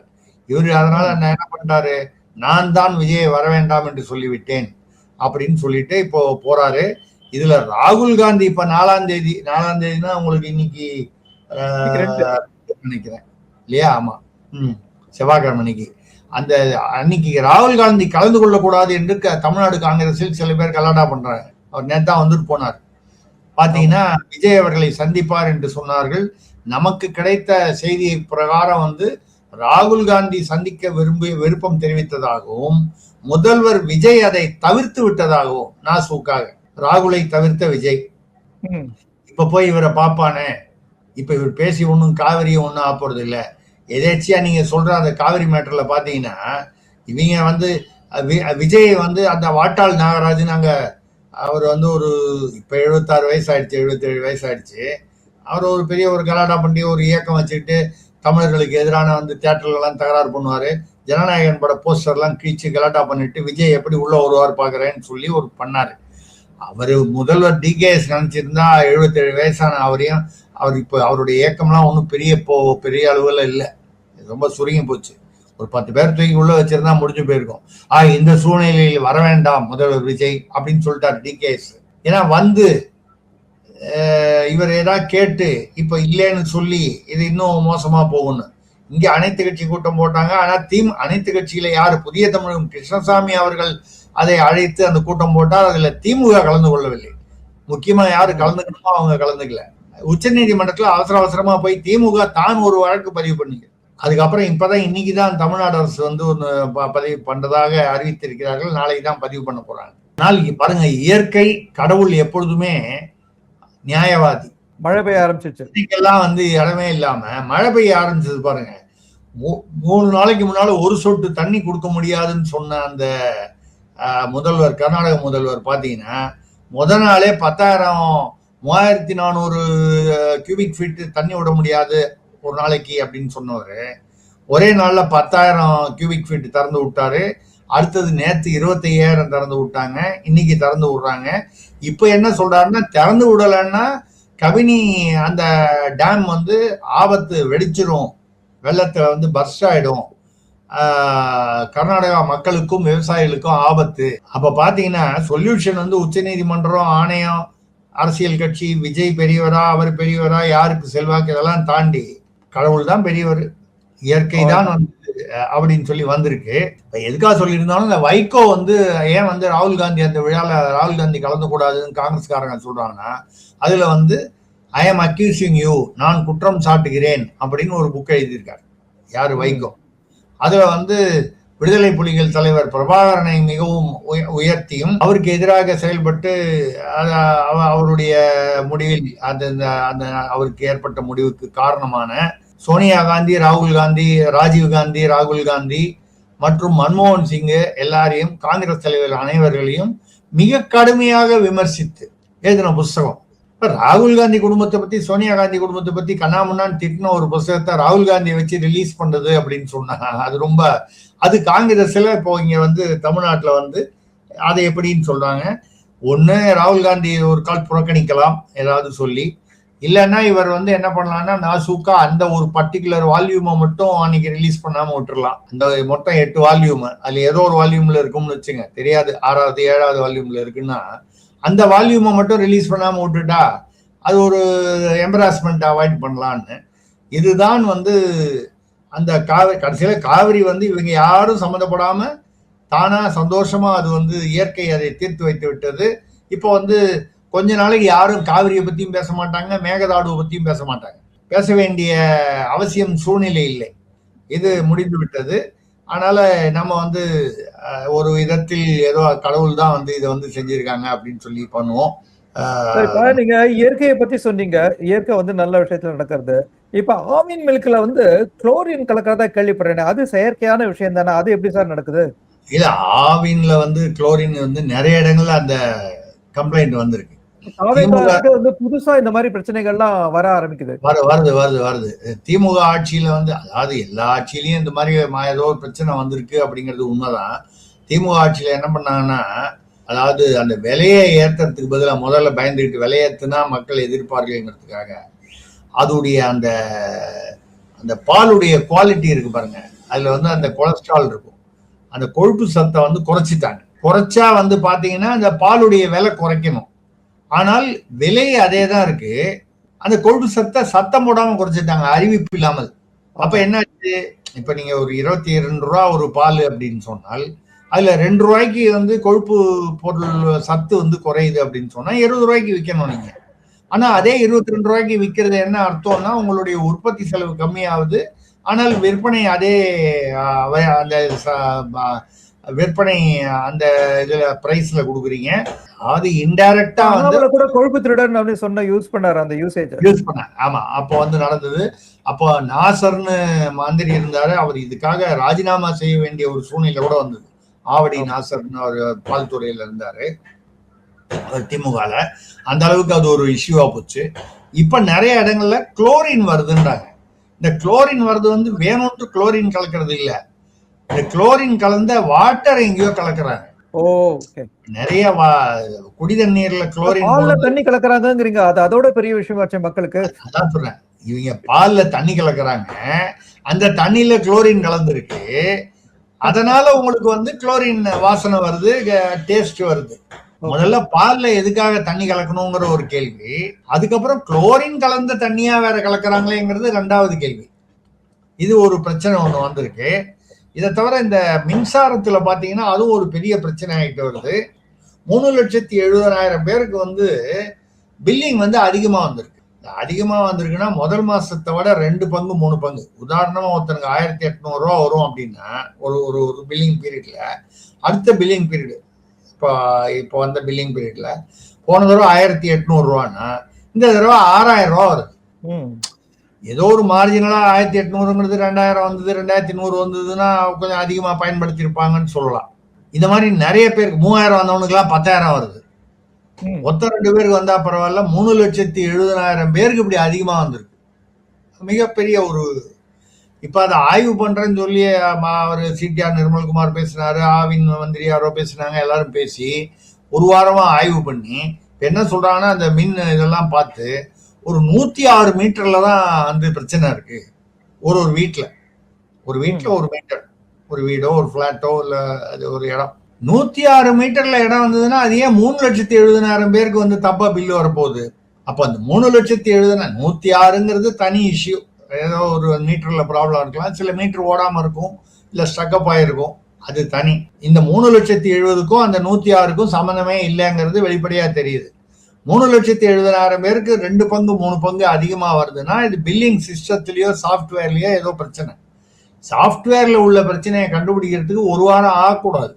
இவரு அதனால என்ன பண்ணிட்டாரு, நான் தான் விஜயை வர வேண்டாம் என்று சொல்லிவிட்டேன் அப்படின்னு சொல்லிட்டு இப்போ போறாரு. இதுல ராகுல் காந்தி இப்ப 4ஆம் தேதினா உங்களுக்கு இன்னைக்கு நினைக்கிறேன் இல்லையா? ஆமா, செவ்வாய்க்கிழமை அன்னைக்கு. அந்த அன்னைக்கு ராகுல் காந்தி கலந்து கொள்ளக்கூடாது என்று தமிழ்நாடு காங்கிரஸில் சில பேர் கலாட்டா பண்றாங்க. அவர் நேத்தா வந்துட்டு போனார். பாத்தீங்கன்னா விஜய் அவர்களை சந்திப்பார் என்று சொன்னார்கள். நமக்கு கிடைத்த செய்தி பிரகாரம் வந்து ராகுல் காந்தி சந்திக்க விருப்பம் தெரிவித்ததாகவும், முதல்வர் விஜய் அதை தவிர்த்து விட்டதாகவும், நாசூக்காக ராகுலை தவிர்த்த விஜய் இப்ப போய் இவரை பாப்பானே, இப்ப இவர் பேசி ஒன்னும் காவிரியை ஒன்னும் ஆப்பறது இல்லை. எதேச்சியா நீங்க சொல்ற அந்த காவிரி மேட்டர்ல பாத்தீங்கன்னா, இவங்க வந்து விஜய் வந்து அந்த வாட்டாள் நாகராஜன் அங்க அவர் வந்து இப்ப 76 வயசு ஆயிடுச்சு, 77 வயசு ஆயிடுச்சு. அவர் ஒரு பெரிய கலாட்டா பண்ணி ஒரு இயக்கம் வச்சுக்கிட்டு தமிழர்களுக்கு எதிரான வந்து தியேட்டர்ல எல்லாம் தகராறு பண்ணுவாரு. ஜனநாயகன் பட போஸ்டர் எல்லாம் கிழிச்சு கலாட்டா பண்ணிட்டு விஜய் எப்படி உள்ள வருவார் பாக்குறேன்னு சொல்லி பண்ணாரு. அவரு முதல்வர் DKS நினைச்சிருந்தா 77 வயசான அவரையும், இப்ப அவருடைய இயக்கம்லாம் ஒன்றும் பெரிய அளவுல இல்லை, ரொம்ப சுருங்கி போச்சு. ஒரு 10 பேர் தூக்கி உள்ள வச்சிருந்தா முடிஞ்சு போயிருக்கும். இந்த சூழ்நிலையில் வர வேண்டாம் முதல்வர் விஜய் அப்படின்னு சொல்லிட்டாரு DKS. ஏன்னா வந்து இவர் ஏதாவது கேட்டு இப்ப இல்லைன்னு சொல்லி இது இன்னும் மோசமா போகும்னு இங்க அனைத்து கட்சி கூட்டம் போட்டாங்க. ஆனா அனைத்து கட்சியில யாரு, புதிய தமிழகம் கிருஷ்ணசாமி அவர்கள் அதை அழைத்து அந்த கூட்டம் போட்டால் அதுல திமுக கலந்து கொள்ளவில்லை. முக்கியமா யாரு கலந்துக்கணுமோ அவங்க கலந்துக்கல. உச்ச நீதிமன்றத்துல அவசரமா போய் திமுக தான் ஒரு வழக்கு பதிவு பண்ணிக்க. அதுக்கப்புறம் இப்பதான் இன்னைக்குதான் தமிழ்நாடு அரசு வந்து பதிவு பண்றதாக அறிவித்திருக்கிறார்கள். நாளைக்கு தான் பதிவு பண்ண போறாங்க. நாளைக்கு பாருங்க, இயற்கை கடவுள் எப்பொழுதுமே நியாயவாதி. மழை பெய்ய ஆரம்பிச்சிச்சு, இன்னைக்கெல்லாம் வந்து இடமே இல்லாம மழை பெய்ய ஆரம்பிச்சது பாருங்க. 3 நாளைக்கு முன்னால ஒரு சொட்டு தண்ணி கொடுக்க முடியாதுன்னு சொன்ன அந்த முதல்வர், கர்நாடக முதல்வர் பாத்தீங்கன்னா முதல் நாளே 3400 கியூபிக் ஃபீட் தண்ணி விட முடியாது ஒரு நாளைக்கு அப்படின்னு சொன்னவர் ஒரே நாள்ல 10,000 கியூபிக் ஃபீட் திறந்து விட்டாரு. அடுத்தது நேற்று 25,000 திறந்து விட்டாங்க, இன்னைக்கு திறந்து விடுறாங்க. இப்ப என்ன சொல்றாருன்னா, திறந்து விடலன்னா கபினி அந்த டேம் வந்து ஆபத்து, வெடிச்சிரும், வெள்ளத்தை வந்து பர்ஸ்ட் ஆயிடும், கர்நாடகா மக்களுக்கும் விவசாயிகளுக்கும் ஆபத்து. அப்ப பாத்தீங்கன்னா சொல்யூஷன் வந்து உச்ச நீதிமன்றம், ஆணையம், அரசியல் கட்சி, விஜய் பெரியவரா அவர் பெரியவரா, யாருக்கு செல்வாக்கு, இதெல்லாம் தாண்டி கடவுள் தான் பெரியவர், இயற்கை தான் வந்து அப்படின்னு சொல்லி வந்திருக்கு. எதுக்காக சொல்லியிருந்தாலும் இந்த வைகோ வந்து ஏன் வந்து ராகுல் காந்தி அந்த விழால ராகுல் காந்தி கலந்து கூடாதுன்னு காங்கிரஸ்காரங்க சொல்றாங்கன்னா, அதுல வந்து ஐ எம் அக்யூசிங் யூ, நான் குற்றம் சாட்டுகிறேன் அப்படின்னு ஒரு புக் எழுதியிருக்காரு யாரு, வைகோ. அதுல வந்து விடுதலை புலிகள் தலைவர் பிரபாகரனை மிகவும் உயர்த்தியும் அவருக்கு எதிராக செயல்பட்டு அவருடைய முடிவில் அந்த அவருக்கு ஏற்பட்ட முடிவுக்கு காரணமான சோனியா காந்தி, ராகுல் காந்தி, ராஜீவ் காந்தி, ராகுல் காந்தி மற்றும் மன்மோகன் சிங் எல்லாரையும், காங்கிரஸ் தலைவர்கள் அனைவர்களையும் மிக கடுமையாக விமர்சித்து எழுதின புஸ்தகம். ராகுல் காந்தி குடும்பத்தை பத்தி, சோனியா காந்தி குடும்பத்தை பத்தி கண்ணாமுன்னான்னு திட்டின ஒரு புஸ்தகத்தை ராகுல் காந்தியை வச்சு ரிலீஸ் பண்றது அப்படின்னு சொன்னாங்க. அது காங்கிரஸ்ல இப்போ இங்க வந்து தமிழ்நாட்டுல வந்து அதை எப்படின்னு சொல்றாங்க. ஒண்ணு ராகுல் காந்தி ஒரு கால் புறக்கணிக்கலாம் ஏதாவது சொல்லி, இல்லைன்னா இவர் வந்து என்ன பண்ணலாம்னா நாசூக்கா அந்த ஒரு பர்டிகுலர் வால்யூமை மட்டும் அன்னைக்கு ரிலீஸ் பண்ணாம விட்டுறலாம். அந்த மொத்தம் 8 வால்யூம் அதுல ஏதோ ஒரு வால்யூம்ல இருக்கும்னு வச்சுங்க, தெரியாது 6வது 7வது வால்யூம்ல இருக்குன்னா அந்த வால்யூமை மட்டும் ரிலீஸ் பண்ணாம விட்டுட்டா அது ஒரு எம்பராஸ்மெண்ட் அவாய்ட் பண்ணலான்னு. இதுதான் வந்து அந்த கடைசியில காவிரி வந்து இவங்க யாரும் சம்மந்தப்படாம தானா சந்தோஷமா அது வந்து இயற்கை அதை தீர்த்து வைத்து விட்டது. இப்போ வந்து கொஞ்ச நாளைக்கு யாரும் காவிரியை பத்தியும் பேச மாட்டாங்க, மேகதாடுவை பத்தியும் பேச மாட்டாங்க. பேச வேண்டிய அவசியம் சூழ்நிலை இல்லை, இது முடிந்து விட்டது. அதனால நம்ம வந்து ஒரு விதத்தில் ஏதோ கடவுள் தான் வந்து இதை வந்து செஞ்சிருக்காங்க அப்படின்னு சொல்லி பண்ணுவோம். நீங்க இயற்கையை பத்தி சொன்னீங்க, இயற்கை வந்து நல்ல விஷயத்துல நடக்கிறது. இப்ப ஆவின் மில்க்ல வந்து குளோரின் கலக்கிறதா கேள்விப்படுறேன், அது செயற்கையான விஷயம் தானே, அது எப்படி சார் நடக்குது? இல்ல, ஆவின்ல வந்து குளோரின் வந்து நிறைய இடங்கள்ல அந்த கம்ப்ளைண்ட் வந்திருக்கு. வந்து புதுசா இந்த மாதிரி பிரச்சனைகள்லாம் வர ஆரம்பிக்குது. வருது. திமுக ஆட்சியில வந்து, அதாவது எல்லா ஆட்சியிலயும் இந்த மாதிரி ஏதோ ஒரு பிரச்சனை வந்திருக்கு அப்படிங்கிறது உண்மைதான். திமுக ஆட்சியில என்ன பண்ணாங்கன்னா, அதாவது அந்த விலையை ஏத்துறதுக்கு பதிலாக முதல்ல பயந்துக்கிட்டு விலையேத்துனா மக்கள் எதிர்ப்பார்கள்ங்கிறதுக்காக அதோடைய அந்த அந்த பாலுடைய குவாலிட்டி இருக்கு பாருங்க, அதுல வந்து அந்த கொலஸ்ட்ரால் இருக்கும், அந்த கொழுப்பு சத்தை வந்து குறைச்சிட்டாங்க. குறைச்சா வந்து பாத்தீங்கன்னா அந்த பாலுடைய விலை குறைக்கணும், ஆனால் விலை அதே தான் இருக்கு, அந்த கொழுப்பு சத்தை சத்தம் போடாம குறைச்சிட்டாங்க அறிவிப்பு இல்லாமல். அப்ப என்னாச்சு, இப்ப நீங்க ஒரு 22 ரூபா ஒரு பால் அப்படின்னு சொன்னால் அதுல 2 ரூபாய்க்கு வந்து கொழுப்பு பொருள் சத்து வந்து குறையுது அப்படின்னு சொன்னா 20 ரூபாய்க்கு விற்கணும் நீங்க. ஆனா அதே 22 ரூபாய்க்கு விற்கிறது என்ன அர்த்தம்னா உங்களுடைய உற்பத்தி செலவு கம்மியாகுது, ஆனால் விற்பனை அதே அந்த விற்பனை அந்த இதுல பிரைஸ்ல கொடுக்குறீங்க. அது இன்டைரக்டா வந்து கூட கொழுப்பு திருடன் அப்படின்னு சொன்ன யூஸ் பண்ணாரு, அந்த யூஸ் பண்ண. ஆமா, அப்போ வந்து நடந்தது. அப்போ நாசர்னு மந்திரி இருந்தாரு, அவர் இதுக்காக ராஜினாமா செய்ய வேண்டிய ஒரு சூழ்நிலை கூட வந்தது. ஆவடி நாசர்னு அவர் பால்துறையில இருந்தாரு, அவர் திமுகல. அந்த அளவுக்கு அது ஒரு இஷ்யூவா போச்சு. இப்ப நிறைய இடங்கள்ல குளோரின் வருதுன்றாங்க. இந்த குளோரின் வருது வந்து வேணும்ட்டு குளோரின் கலக்கிறது இல்ல, இந்த குளோரின் கலந்த வாட்டர் எங்கேயோ கலக்குறாங்க. நிறைய குடி தண்ணீர்ல குளோரின் தண்ணி கலக்குறாங்கிறீங்க, அது அதோட பெரிய விஷயம் மக்களுக்கு. அதான் சொல்றேன், இவங்க பால்ல தண்ணி கலக்குறாங்க, அந்த தண்ணியில குளோரின் கலந்துருக்கு, அதனால உங்களுக்கு வந்து குளோரின் வாசனை வருது, டேஸ்ட் வருது. முதல்ல பால்ல எதுக்காக தண்ணி கலக்கணுங்கிற ஒரு கேள்வி, அதுக்கப்புறம் குளோரின் கலந்த தண்ணியா வேற கலக்குறாங்களேங்கிறது 2வது கேள்வி. இது ஒரு பிரச்சனை ஒண்ணு வந்திருக்கு. இதை தவிர இந்த மின்சாரத்துல பாத்தீங்கன்னா அதுவும் ஒரு பெரிய பிரச்சனை ஆகிட்டு வருது. 3,70,000 பேருக்கு வந்து பில்லிங் வந்து அதிகமா வந்திருக்கு. அதிகமா வந்திருக்குன்னா முதல் மாசத்தை விட 2 பங்கு 3 பங்கு. உதாரணமா ஒருத்தனுக்கு 1,800 ரூபா வரும் அப்படின்னா ஒரு பில்லிங் பீரியட்ல, அடுத்த பில்லிங் பீரியட் இப்போ வந்த பில்லிங் பீரியட்ல போன தடவை 1,800 ரூபான்னா இந்த தடவை 6,000 ரூபா வருது. ஏதோ ஒரு மார்ஜினலா 1,800ங்கிறது 2,000 வந்தது, 2,100 வந்ததுன்னா கொஞ்சம் அதிகமா பயன்படுத்தி இருப்பாங்கன்னு சொல்லலாம். இந்த மாதிரி நிறைய பேருக்கு 3,000 வந்தவனுக்குலாம் 10,000 வருது. மொத்தம் 2 பேருக்கு வந்தா பரவாயில்ல, 3,70,000 பேருக்கு இப்படி அதிகமா வந்திருக்கு. மிகப்பெரிய ஒரு, இப்ப அதை ஆய்வு பண்றேன்னு சொல்லி அவர் சிடிஆர் நிர்மல்குமார் பேசினாரு, ஆவின் மந்திரி யாரோ பேசினாங்க, எல்லாரும் பேசி ஒரு வாரமா ஆய்வு பண்ணி என்ன சொல்றாங்கன்னா அந்த மின் இதெல்லாம் பார்த்து ஒரு 106 மீட்டர்ல தான் வந்து பிரச்சனை இருக்கு. ஒரு வீட்டுல ஒரு மீட்டர், ஒரு வீடோ ஒரு பிளாட்டோ இல்ல அது ஒரு இடம் 106 மீட்டர்ல இடம் வந்ததுன்னா அது ஏன் 3,70,000 பேருக்கு வந்து தப்பா பில்லு வரப்போகுது? அப்ப அந்த 3,70,000 106ங்கிறது தனி இஷ்யூ. ஏதோ ஒரு மீட்டர்ல ப்ராப்ளம் இருக்கலாம், சில மீட்டர் ஓடாம இருக்கும், இல்ல ஸ்டக்கப் ஆயிருக்கும், அது தனி. இந்த 3,70,000க்கும் அந்த 106க்கும் சம்பந்தமே இல்லைங்கிறது வெளிப்படையா தெரியுது. 3,70,000 பேருக்கு 2 பங்கு 3 பங்கு அதிகமா வருதுன்னா இது பில்லிங் சிஸ்டத்திலயோ சாஃப்ட்வேர்லயோ ஏதோ பிரச்சனை. சாஃப்ட்வேர்ல உள்ள பிரச்சனையை கண்டுபிடிக்கிறதுக்கு ஒரு வாரம் ஆகக்கூடாது,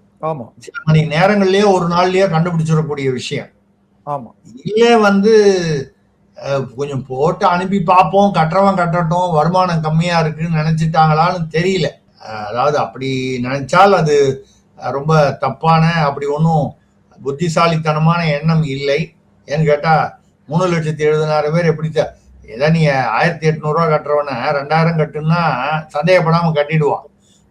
சில மணி நேரங்கள்லயோ ஒரு நாள்லயோ கண்டுபிடிச்சிடக்கூடிய விஷயம். இல்ல வந்து கொஞ்சம் போட்டு அனுப்பி பார்ப்போம், கட்டுறவன் கட்டட்டும், வருமானம் கம்மியா இருக்குன்னு நினைச்சிட்டாங்களான்னு தெரியல. அதாவது அப்படி நினைச்சால் அது ரொம்ப தப்பான, அப்படி ஒன்றும் புத்திசாலித்தனமான எண்ணம் இல்லை. ஏன்னு கேட்டா 3,70,000 பேர் எப்படி ஏதோ நீ 1,800 ரூபா கட்டுறவன 2,000 கட்டுன்னா சந்தேகப்படாம கட்டிடுவான்.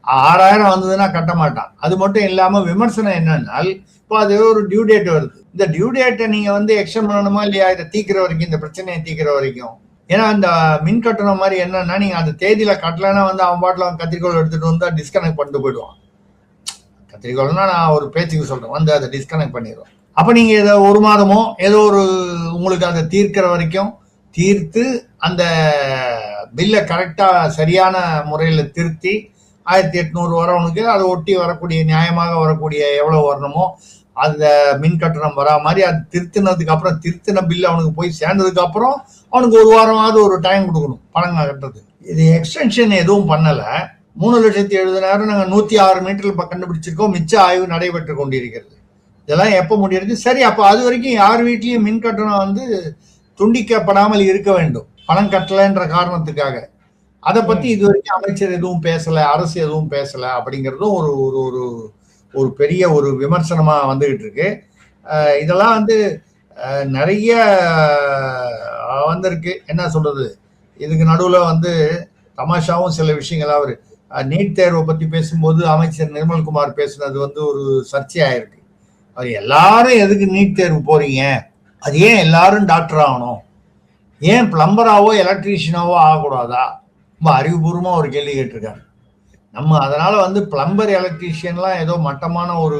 6000 வந்ததுன்னா கட்ட மாட்டான். அது மட்டும் இல்லாம விமர்சனம் என்னன்னால், இப்போ அது ஒரு டியூ டேட் வருது. இந்த டியூ டேட்டை நீங்க வந்து எக்ஸ்டெண்ட் பண்ணணுமா இல்லையா, இதை தீக்கிற வரைக்கும், இந்த பிரச்சனையை தீக்கிற வரைக்கும். ஏன்னா இந்த மின் கட்டணம் மாதிரி என்னன்னா, நீங்க அந்த தேதியில கட்டலைன்னா வந்து அவன் பாட்டில் அவன் கத்திரிக்கோள் எடுத்துட்டு வந்து டிஸ்கனெக்ட் பண்ணிட்டு போயிடுவான். கத்திரிக்கோள்னா நான் ஒரு பேச்சுக்கு சொல்றேன், வந்து அதை டிஸ்கனெக்ட் பண்ணிடுவோம். அப்ப நீங்க ஏதோ 1 மாதமோ ஏதோ ஒரு உங்களுக்கு அதை தீர்க்கிற வரைக்கும் தீர்த்து அந்த பில்லை கரெக்டா சரியான முறையில் திருத்தி 1800 வரவனுக்கு அதை ஒட்டி வரக்கூடிய நியாயமாக வரக்கூடிய எவ்வளவு வரணுமோ அந்த மின் கட்டணம் வரா மாதிரி அது திருத்தினதுக்கு அப்புறம் திருத்தின பில்லு அவனுக்கு போய் சேர்ந்ததுக்கு அப்புறம் அவனுக்கு 1 வாரமாவது ஒரு டைம் கொடுக்கணும் பணம் கட்டுறது. இது எக்ஸ்டென்ஷன் எதுவும் பண்ணல. 3,70,000 நாங்கள் 106 மீட்டர்ல இப்ப கண்டுபிடிச்சிருக்கோம். மிச்ச ஆய்வு நடைபெற்று கொண்டிருக்கிறது. இதெல்லாம் எப்ப முடியறது? சரி, அப்ப அது வரைக்கும் யார் வீட்லயும் மின் கட்டணம் வந்து துண்டிக்கப்படாமல் இருக்க வேண்டும், பணம் கட்டலைன்ற காரணத்துக்காக. அதை பத்தி இது வரைக்கும் அமைச்சர் எதுவும் பேசல, அரசு எதுவும் பேசல அப்படிங்கிறதும் ஒரு ஒரு ஒரு பெரிய ஒரு விமர்சனமா வந்துகிட்டு இருக்கு. இதெல்லாம் வந்து நிறைய வந்திருக்கு. என்ன சொல்றது, இதுக்கு நடுவுல வந்து தமாஷாவும் சில விஷயங்கள். அவர் நீட் தேர்வை பத்தி பேசும்போது அமைச்சர் நிர்மல்குமார் பேசுனது வந்து ஒரு சர்ச்சையாயிருக்கு. அவர் எல்லாரும் எதுக்கு நீட் தேர்வு போறீங்க, அது ஏன் எல்லாரும் டாக்டர் ஆகணும், ஏன் பிளம்பராவோ எலக்ட்ரீஷியனாவோ ஆகக்கூடாதா, ரொம்ப அறிவுபூர்வமா ஒரு கேள்வி கேட்டிருக்காரு. நம்ம அதனால வந்து பிளம்பர் எலக்ட்ரீஷியன்லாம் ஏதோ மட்டமான ஒரு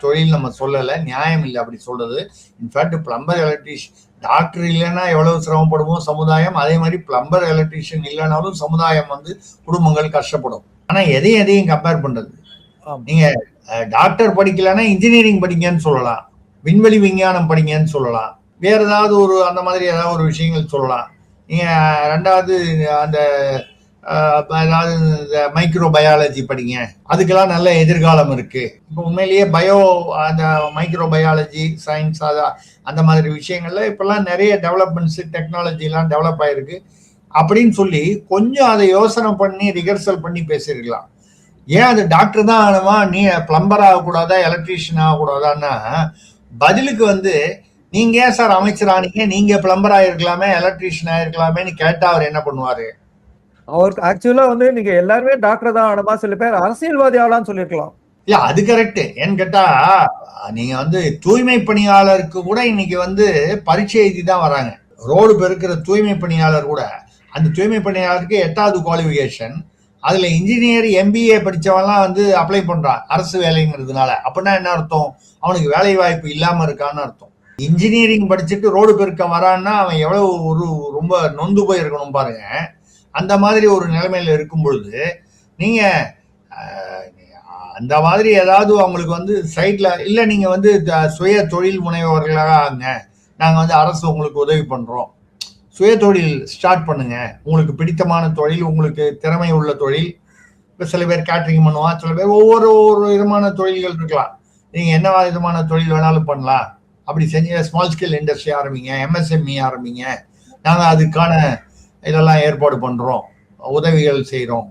தொழில் நம்ம சொல்லலை, நியாயம் இல்லை அப்படி சொல்றது. இன்ஃபேக்ட் பிளம்பர் எலக்ட்ரீஷியன் டாக்டர் இல்லைன்னா எவ்வளவு சிரமப்படுமோ சமுதாயம், அதே மாதிரி பிளம்பர் எலக்ட்ரீஷியன் இல்லைனாலும் சமுதாயம் வந்து குடும்பங்கள் கஷ்டப்படும். ஆனா எதையும் கம்பேர் பண்றது, நீங்க டாக்டர் படிக்கலன்னா இன்ஜினியரிங் படிங்கன்னு சொல்லலாம், விண்வெளி விஞ்ஞானம் படிங்கன்னு சொல்லலாம், வேற ஏதாவது ஒரு அந்த மாதிரி ஏதாவது ஒரு விஷயங்கள் சொல்லலாம். நீங்க ரெண்டாவது அந்த அதாவது மைக்ரோ பயாலஜி படிங்க, அதுக்கெல்லாம் நல்ல எதிர்காலம் இருக்கு. இப்போ உண்மையிலேயே அந்த மைக்ரோ பயாலஜி சயின்ஸ் அந்த மாதிரி விஷயங்கள்ல இப்பெல்லாம் நிறைய டெவலப்மெண்ட்ஸ் டெக்னாலஜி எல்லாம் டெவலப் ஆயிருக்கு அப்படின்னு சொல்லி கொஞ்சம் அதை யோசனை பண்ணி ரிகர்சல் பண்ணி பேசிருக்கலாம். ஏன் அது டாக்டர் தான் ஆகணுமா, நீ பிளம்பர் ஆகக்கூடாதா, எலக்ட்ரீஷியன் ஆகக்கூடாதான்னா பதிலுக்கு வந்து நீங்க ஏன் சார் அமைச்சர் ஆனீங்க, நீங்க பிளம்பர் ஆயிருக்கலாமே எலக்ட்ரீஷியன் ஆயிருக்கலாமேன்னு கேட்டா அவர் என்ன பண்ணுவாரு? அவருக்கு ஆக்சுவலா வந்து நீங்க எல்லாருமே டாக்டர் தான் ஆகணுமா, சில பேர் அரசியல்வாதி ஆகலாம்னு சொல்லிருக்கலாம். இல்ல அது கரெக்ட். ஏன்னு கேட்டா நீங்க வந்து தூய்மை பணியாளருக்கு கூட இன்னைக்கு வந்து பரீட்சை எழுதி தான் வராங்க. ரோடு பெருக்கிற தூய்மை பணியாளர் கூட அந்த தூய்மை பணியாளருக்கு 8வது குவாலிஃபிகேஷன், அதுல இன்ஜினியர் எம்பிஏ படிச்சவன்லாம் வந்து அப்ளை பண்றான் அரசு வேலைங்கிறதுனால. அப்படின்னா என்ன அர்த்தம், அவனுக்கு வேலை வாய்ப்பு இல்லாம இருக்கான்னு அர்த்தம். இன்ஜினியரிங் படிச்சுட்டு ரோடு பெருக்க வரான்னா அவன் எவ்வளவு ஒரு ரொம்ப நொந்து போய் இருக்கணும் பாருங்க. அந்த மாதிரி ஒரு நிலைமையில இருக்கும் பொழுது நீங்க அந்த மாதிரி ஏதாவது அவங்களுக்கு வந்து சைட்ல இல்ல, நீங்க வந்து சுய தொழில் முனைவர்களாக ஆகுங்க, நாங்க வந்து அரசு உங்களுக்கு உதவி பண்றோம், சுய தொழில் ஸ்டார்ட் பண்ணுங்க, உங்களுக்கு பிடித்தமான தொழில், உங்களுக்கு திறமை உள்ள தொழில். இப்போ சில பேர் கேட்டரிங் பண்ணுவான், சில பேர் ஒவ்வொரு விதமான தொழில்கள் இருக்கலாம். நீங்க என்ன விதமான தொழில் வேணாலும் பண்ணலாம். அப்படி செஞ்சு ஸ்மால் ஸ்கேல் இண்டஸ்ட்ரி ஆரம்பிங்க, எம்எஸ்எம்இ ஆரம்பிங்க, நாங்க அதுக்கான இதெல்லாம் ஏற்பாடு பண்றோம், உதவிகள் செய்யறோம்.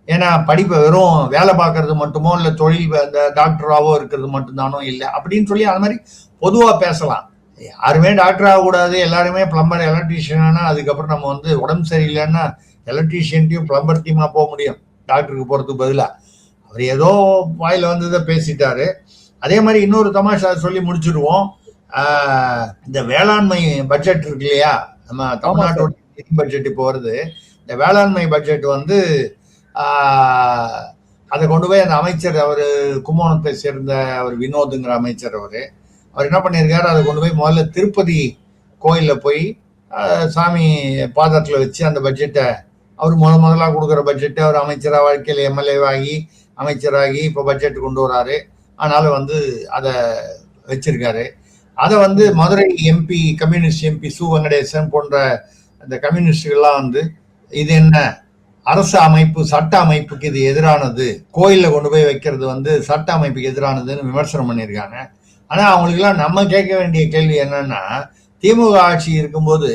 ஏன்னா படிப்பை வெறும் வேலை பார்க்கறது மட்டுமோ இல்லை தொழில் அந்த டாக்டராவோ இருக்கிறது மட்டும்தானோ இல்லை அப்படின்னு சொல்லி அது மாதிரி பொதுவா பேசலாம். யாருமே டாக்டர் ஆகக்கூடாது, எல்லாருமே பிளம்பர் எலக்ட்ரீஷியனா, அதுக்கப்புறம் நம்ம வந்து உடம்பு சரியில்லைன்னா எலக்ட்ரீஷியன்ட்டையும் பிளம்பர் டீமா போக முடியும் டாக்டருக்கு போறதுக்கு பதிலா. அவர் ஏதோ வாயில வந்ததை பேசிட்டாரு. அதே மாதிரி இன்னொரு தமாஷா சொல்லி முடிச்சிருவோம். இந்த வேளாண்மை பட்ஜெட் இருக்கு இல்லையா, நம்ம தமிழ்நாட்டோட பட்ஜெட் இப்போ வருது. இந்த வேளாண்மை பட்ஜெட் வந்து அதை கொண்டு போய் அந்த அமைச்சர், அவர் கும்போணத்தை சேர்ந்த அவர் வினோதுங்கிற அமைச்சர், அவர் என்ன பண்ணியிருக்காரு, அதை கொண்டு போய் முதல்ல திருப்பதி கோயில்ல போய் சாமி பாதத்துல வச்சு அந்த பட்ஜெட்டை அவர் முதலாக கொடுக்குற பட்ஜெட்டை அவர் அமைச்சராக வாழ்க்கையில் எம்எல்ஏவாகி அமைச்சராகி இப்போ பட்ஜெட் கொண்டு வராரு. ஆனாலும் வந்து அதை வச்சிருக்காரு. அதை வந்து Madurai MP, communist MP Su Venkatesan போன்ற அந்த கம்யூனிஸ்டுகள்லாம் வந்து இது என்ன அரசு அமைப்பு, சட்ட அமைப்புக்கு இது எதிரானது, கோயில்ல கொண்டு போய் வைக்கிறது வந்து சட்ட அமைப்புக்கு எதிரானதுன்னு விமர்சனம் பண்ணியிருக்காங்க. ஆனா அவங்களுக்குலாம் நம்ம கேட்க வேண்டிய கேள்வி என்னன்னா, திமுக ஆட்சி இருக்கும்போது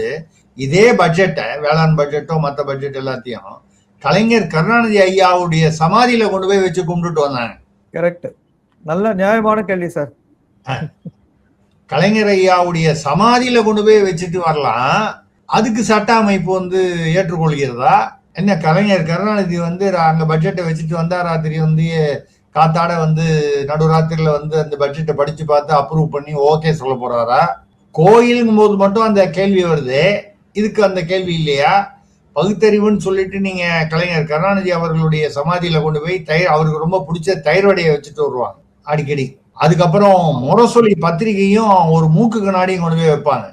இதே பட்ஜெட்டை, வேளாண் பட்ஜெட்டோ மற்ற பட்ஜெட் எல்லாத்தையும் கலைஞர் கருணாநிதி ஐயாவுடைய சமாதியில கொண்டு போய் வச்சு கும்பிட்டுட்டு வந்தாங்க. கரெக்ட், நல்ல நியாயமான கேள்வி சார். கலைஞர் ஐயாவுடைய சமாதியில கொண்டு போய் வச்சுட்டு வரலாம், அதுக்கு சட்ட அமைப்பு வந்து ஏற்றுக்கொள்கிறதா? என்ன கலைஞர் கருணாநிதி வந்து அங்க பட்ஜெட்டை வச்சுட்டு வந்தா ராத்திரி வந்து காத்தாட வந்து நடுராத்திரில வந்து அந்த பட்ஜெட்டை படிச்சு பார்த்து அப்ரூவ் பண்ணி ஓகே சொல்ல போறாரா? கோயிலுங்கும் போது மட்டும் அந்த கேள்வி வருது, இதுக்கு அந்த கேள்வி இல்லையா? பகுத்தறிவுன்னு சொல்லிட்டு நீங்க கலைஞர் கருணாநிதி அவர்களுடைய சமாதியில கொண்டு போய் அவருக்கு ரொம்ப பிடிச்ச தயிர் வடையை வச்சுட்டு வருவாங்க அடிக்கடி. அதுக்கப்புறம் முரசொலி பத்திரிகையும் ஒரு மூக்கு கண்ணாடியும் கொண்டு போய் வைப்பாங்க.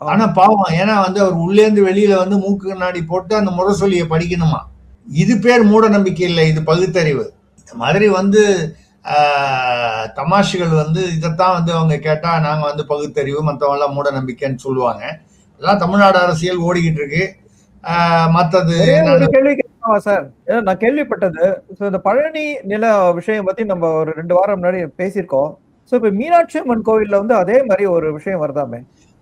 ஆனா பாவம், ஏன்னா வந்து அவர் உள்ளேந்து வெளியில வந்து மூக்கு கண்ணாடி போட்டு அந்த முரசொலியை படிக்கணுமா. இது பேர் மூட நம்பிக்கை இல்லை, இது பகுத்தறிவு. இந்த மாதிரி வந்து தமாஷுகள் வந்து இதைத்தான் வந்து அவங்க கேட்டா நாங்க வந்து பகுத்தறிவு, மற்றவங்க எல்லாம் மூட நம்பிக்கைன்னு சொல்லுவாங்க. எல்லாம் தமிழ்நாடு அரசியல் ஓடிக்கிட்டு இருக்கு. மற்றது கேள்வி சார், நான் கேள்விப்பட்டது இந்த பழனி நில விஷயம் பத்தி நம்ம ஒரு 2 வாரம் முன்னாடி பேசியிருக்கோம். சோ இப்ப மீனாட்சி அம்மன் கோவில்ல வந்து அதே மாதிரி ஒரு விஷயம் வருதாமே.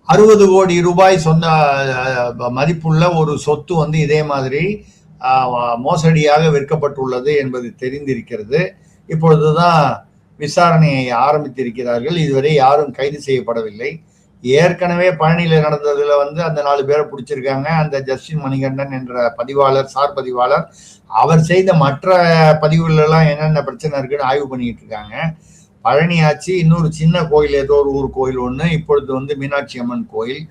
60 கோடி ரூபாய் சொந்த மதிப்புள்ள ஒரு சொத்து வந்து இதே மாதிரி மோசடியாக விற்கப்பட்டுள்ளது என்பது தெரிந்திருக்கிறது. இப்பொழுதுதான் விசாரணையை ஆரம்பித்திருக்கிறார்கள். இதுவரை யாரும் கைது செய்யப்படவில்லை. ஏற்கனவே பழனியில நடந்ததுல வந்து அந்த 4 பேரை பிடிச்சிருக்காங்க. அந்த ஜஸ்டின் மணிகண்டன் என்ற பதிவாளர், சார் பதிவாளர், அவர் செய்த மற்ற பதிவுகள் எல்லாம் என்னென்ன பிரச்சனை இருக்குன்னு ஆய்வு பண்ணிட்டு இருக்காங்க. பழனி ஆச்சு, இன்னொரு சின்ன கோயில், ஏதோ ஒரு ஊர் கோயில் ஒண்ணு, இப்பொழுது வந்து மீனாட்சி அம்மன் கோயில்.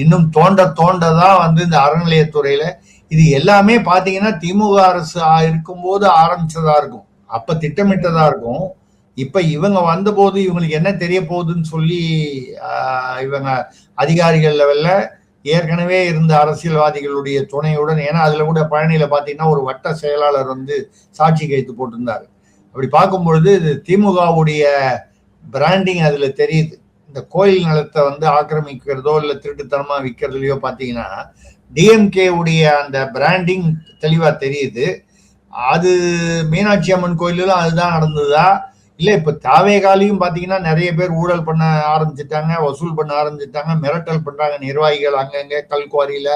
இன்னும் தோண்டதான் வந்து இந்த அறநிலையத்துறையில இது எல்லாமே பாத்தீங்கன்னா திமுக அரசு இருக்கும்போது ஆரம்பிச்சதா இருக்கும், அப்ப திட்டமிட்டதா இருக்கும். இப்ப இவங்க வந்த போது இவங்களுக்கு என்ன தெரிய போகுதுன்னு சொல்லி இவங்க அதிகாரிகள் லெவல்ல ஏற்கனவே இருந்த அரசியல்வாதிகளுடைய துணையுடன், ஏன்னா அதுல கூட பழனியில பாத்தீங்கன்னா ஒரு வட்ட செயலாளர் வந்து சாட்சி கைத்து போட்டிருந்தாரு. அப்படி பார்க்கும்பொழுது இது திமுகவுடைய பிராண்டிங் அதுல தெரியுது. இந்த கோயில் நிலத்தை வந்து ஆக்கிரமிக்கிறதோ இல்ல திருட்டுத்தனமா விற்கிறதுலையோ பாத்தீங்கன்னா டிஎம்கே உடைய அந்த பிராண்டிங் தெளிவா தெரியுது. அது மீனாட்சி அம்மன் கோயிலும் அதுதான் நடந்ததா இல்ல இப்ப தாவேகாலையும் பாத்தீங்கன்னா நிறைய பேர் ஊழல் பண்ண ஆரம்பிச்சுட்டாங்க, வசூல் பண்ண ஆரம்பிச்சுட்டாங்க, மிரட்டல் பண்றாங்க நிர்வாகிகள். அங்கங்க கல்குவாரியில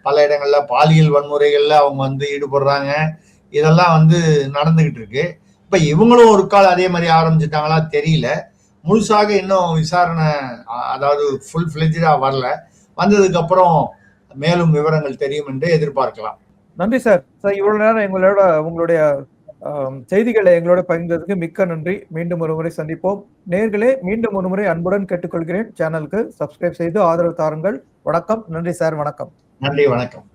பல இடங்கள்ல பாலியல் வன்முறைகள்ல அவங்க வந்து ஈடுபடுறாங்க. இதெல்லாம் வந்து நடந்துகிட்டு இருக்கு. இப்ப இவங்களும் ஒரு கால் அதே மாதிரி ஆரம்பிச்சுட்டாங்களா தெரியல. முழுசாக இன்னும் விசாரணை, அதாவது ஃபுல் ஃபிளெஜ்டா வரல. வந்ததுக்கு அப்புறம் மேலும் விவரங்கள் தெரியும் என்று எதிர்பார்க்கலாம். நன்றி சார். இவ்வளவு நேரம் உங்களுடைய செய்திகளை எங்களோட பகிர்ந்ததுக்கு மிக்க நன்றி. மீண்டும் ஒரு முறை சந்திப்போம். நேயர்களே, மீண்டும் ஒரு முறை அன்புடன் கேட்டுக்கொள்கிறேன். சேனலுக்கு சப்ஸ்கிரைப் செய்து ஆதரவு தாருங்கள். வணக்கம். நன்றி சார். வணக்கம். நன்றி, வணக்கம்.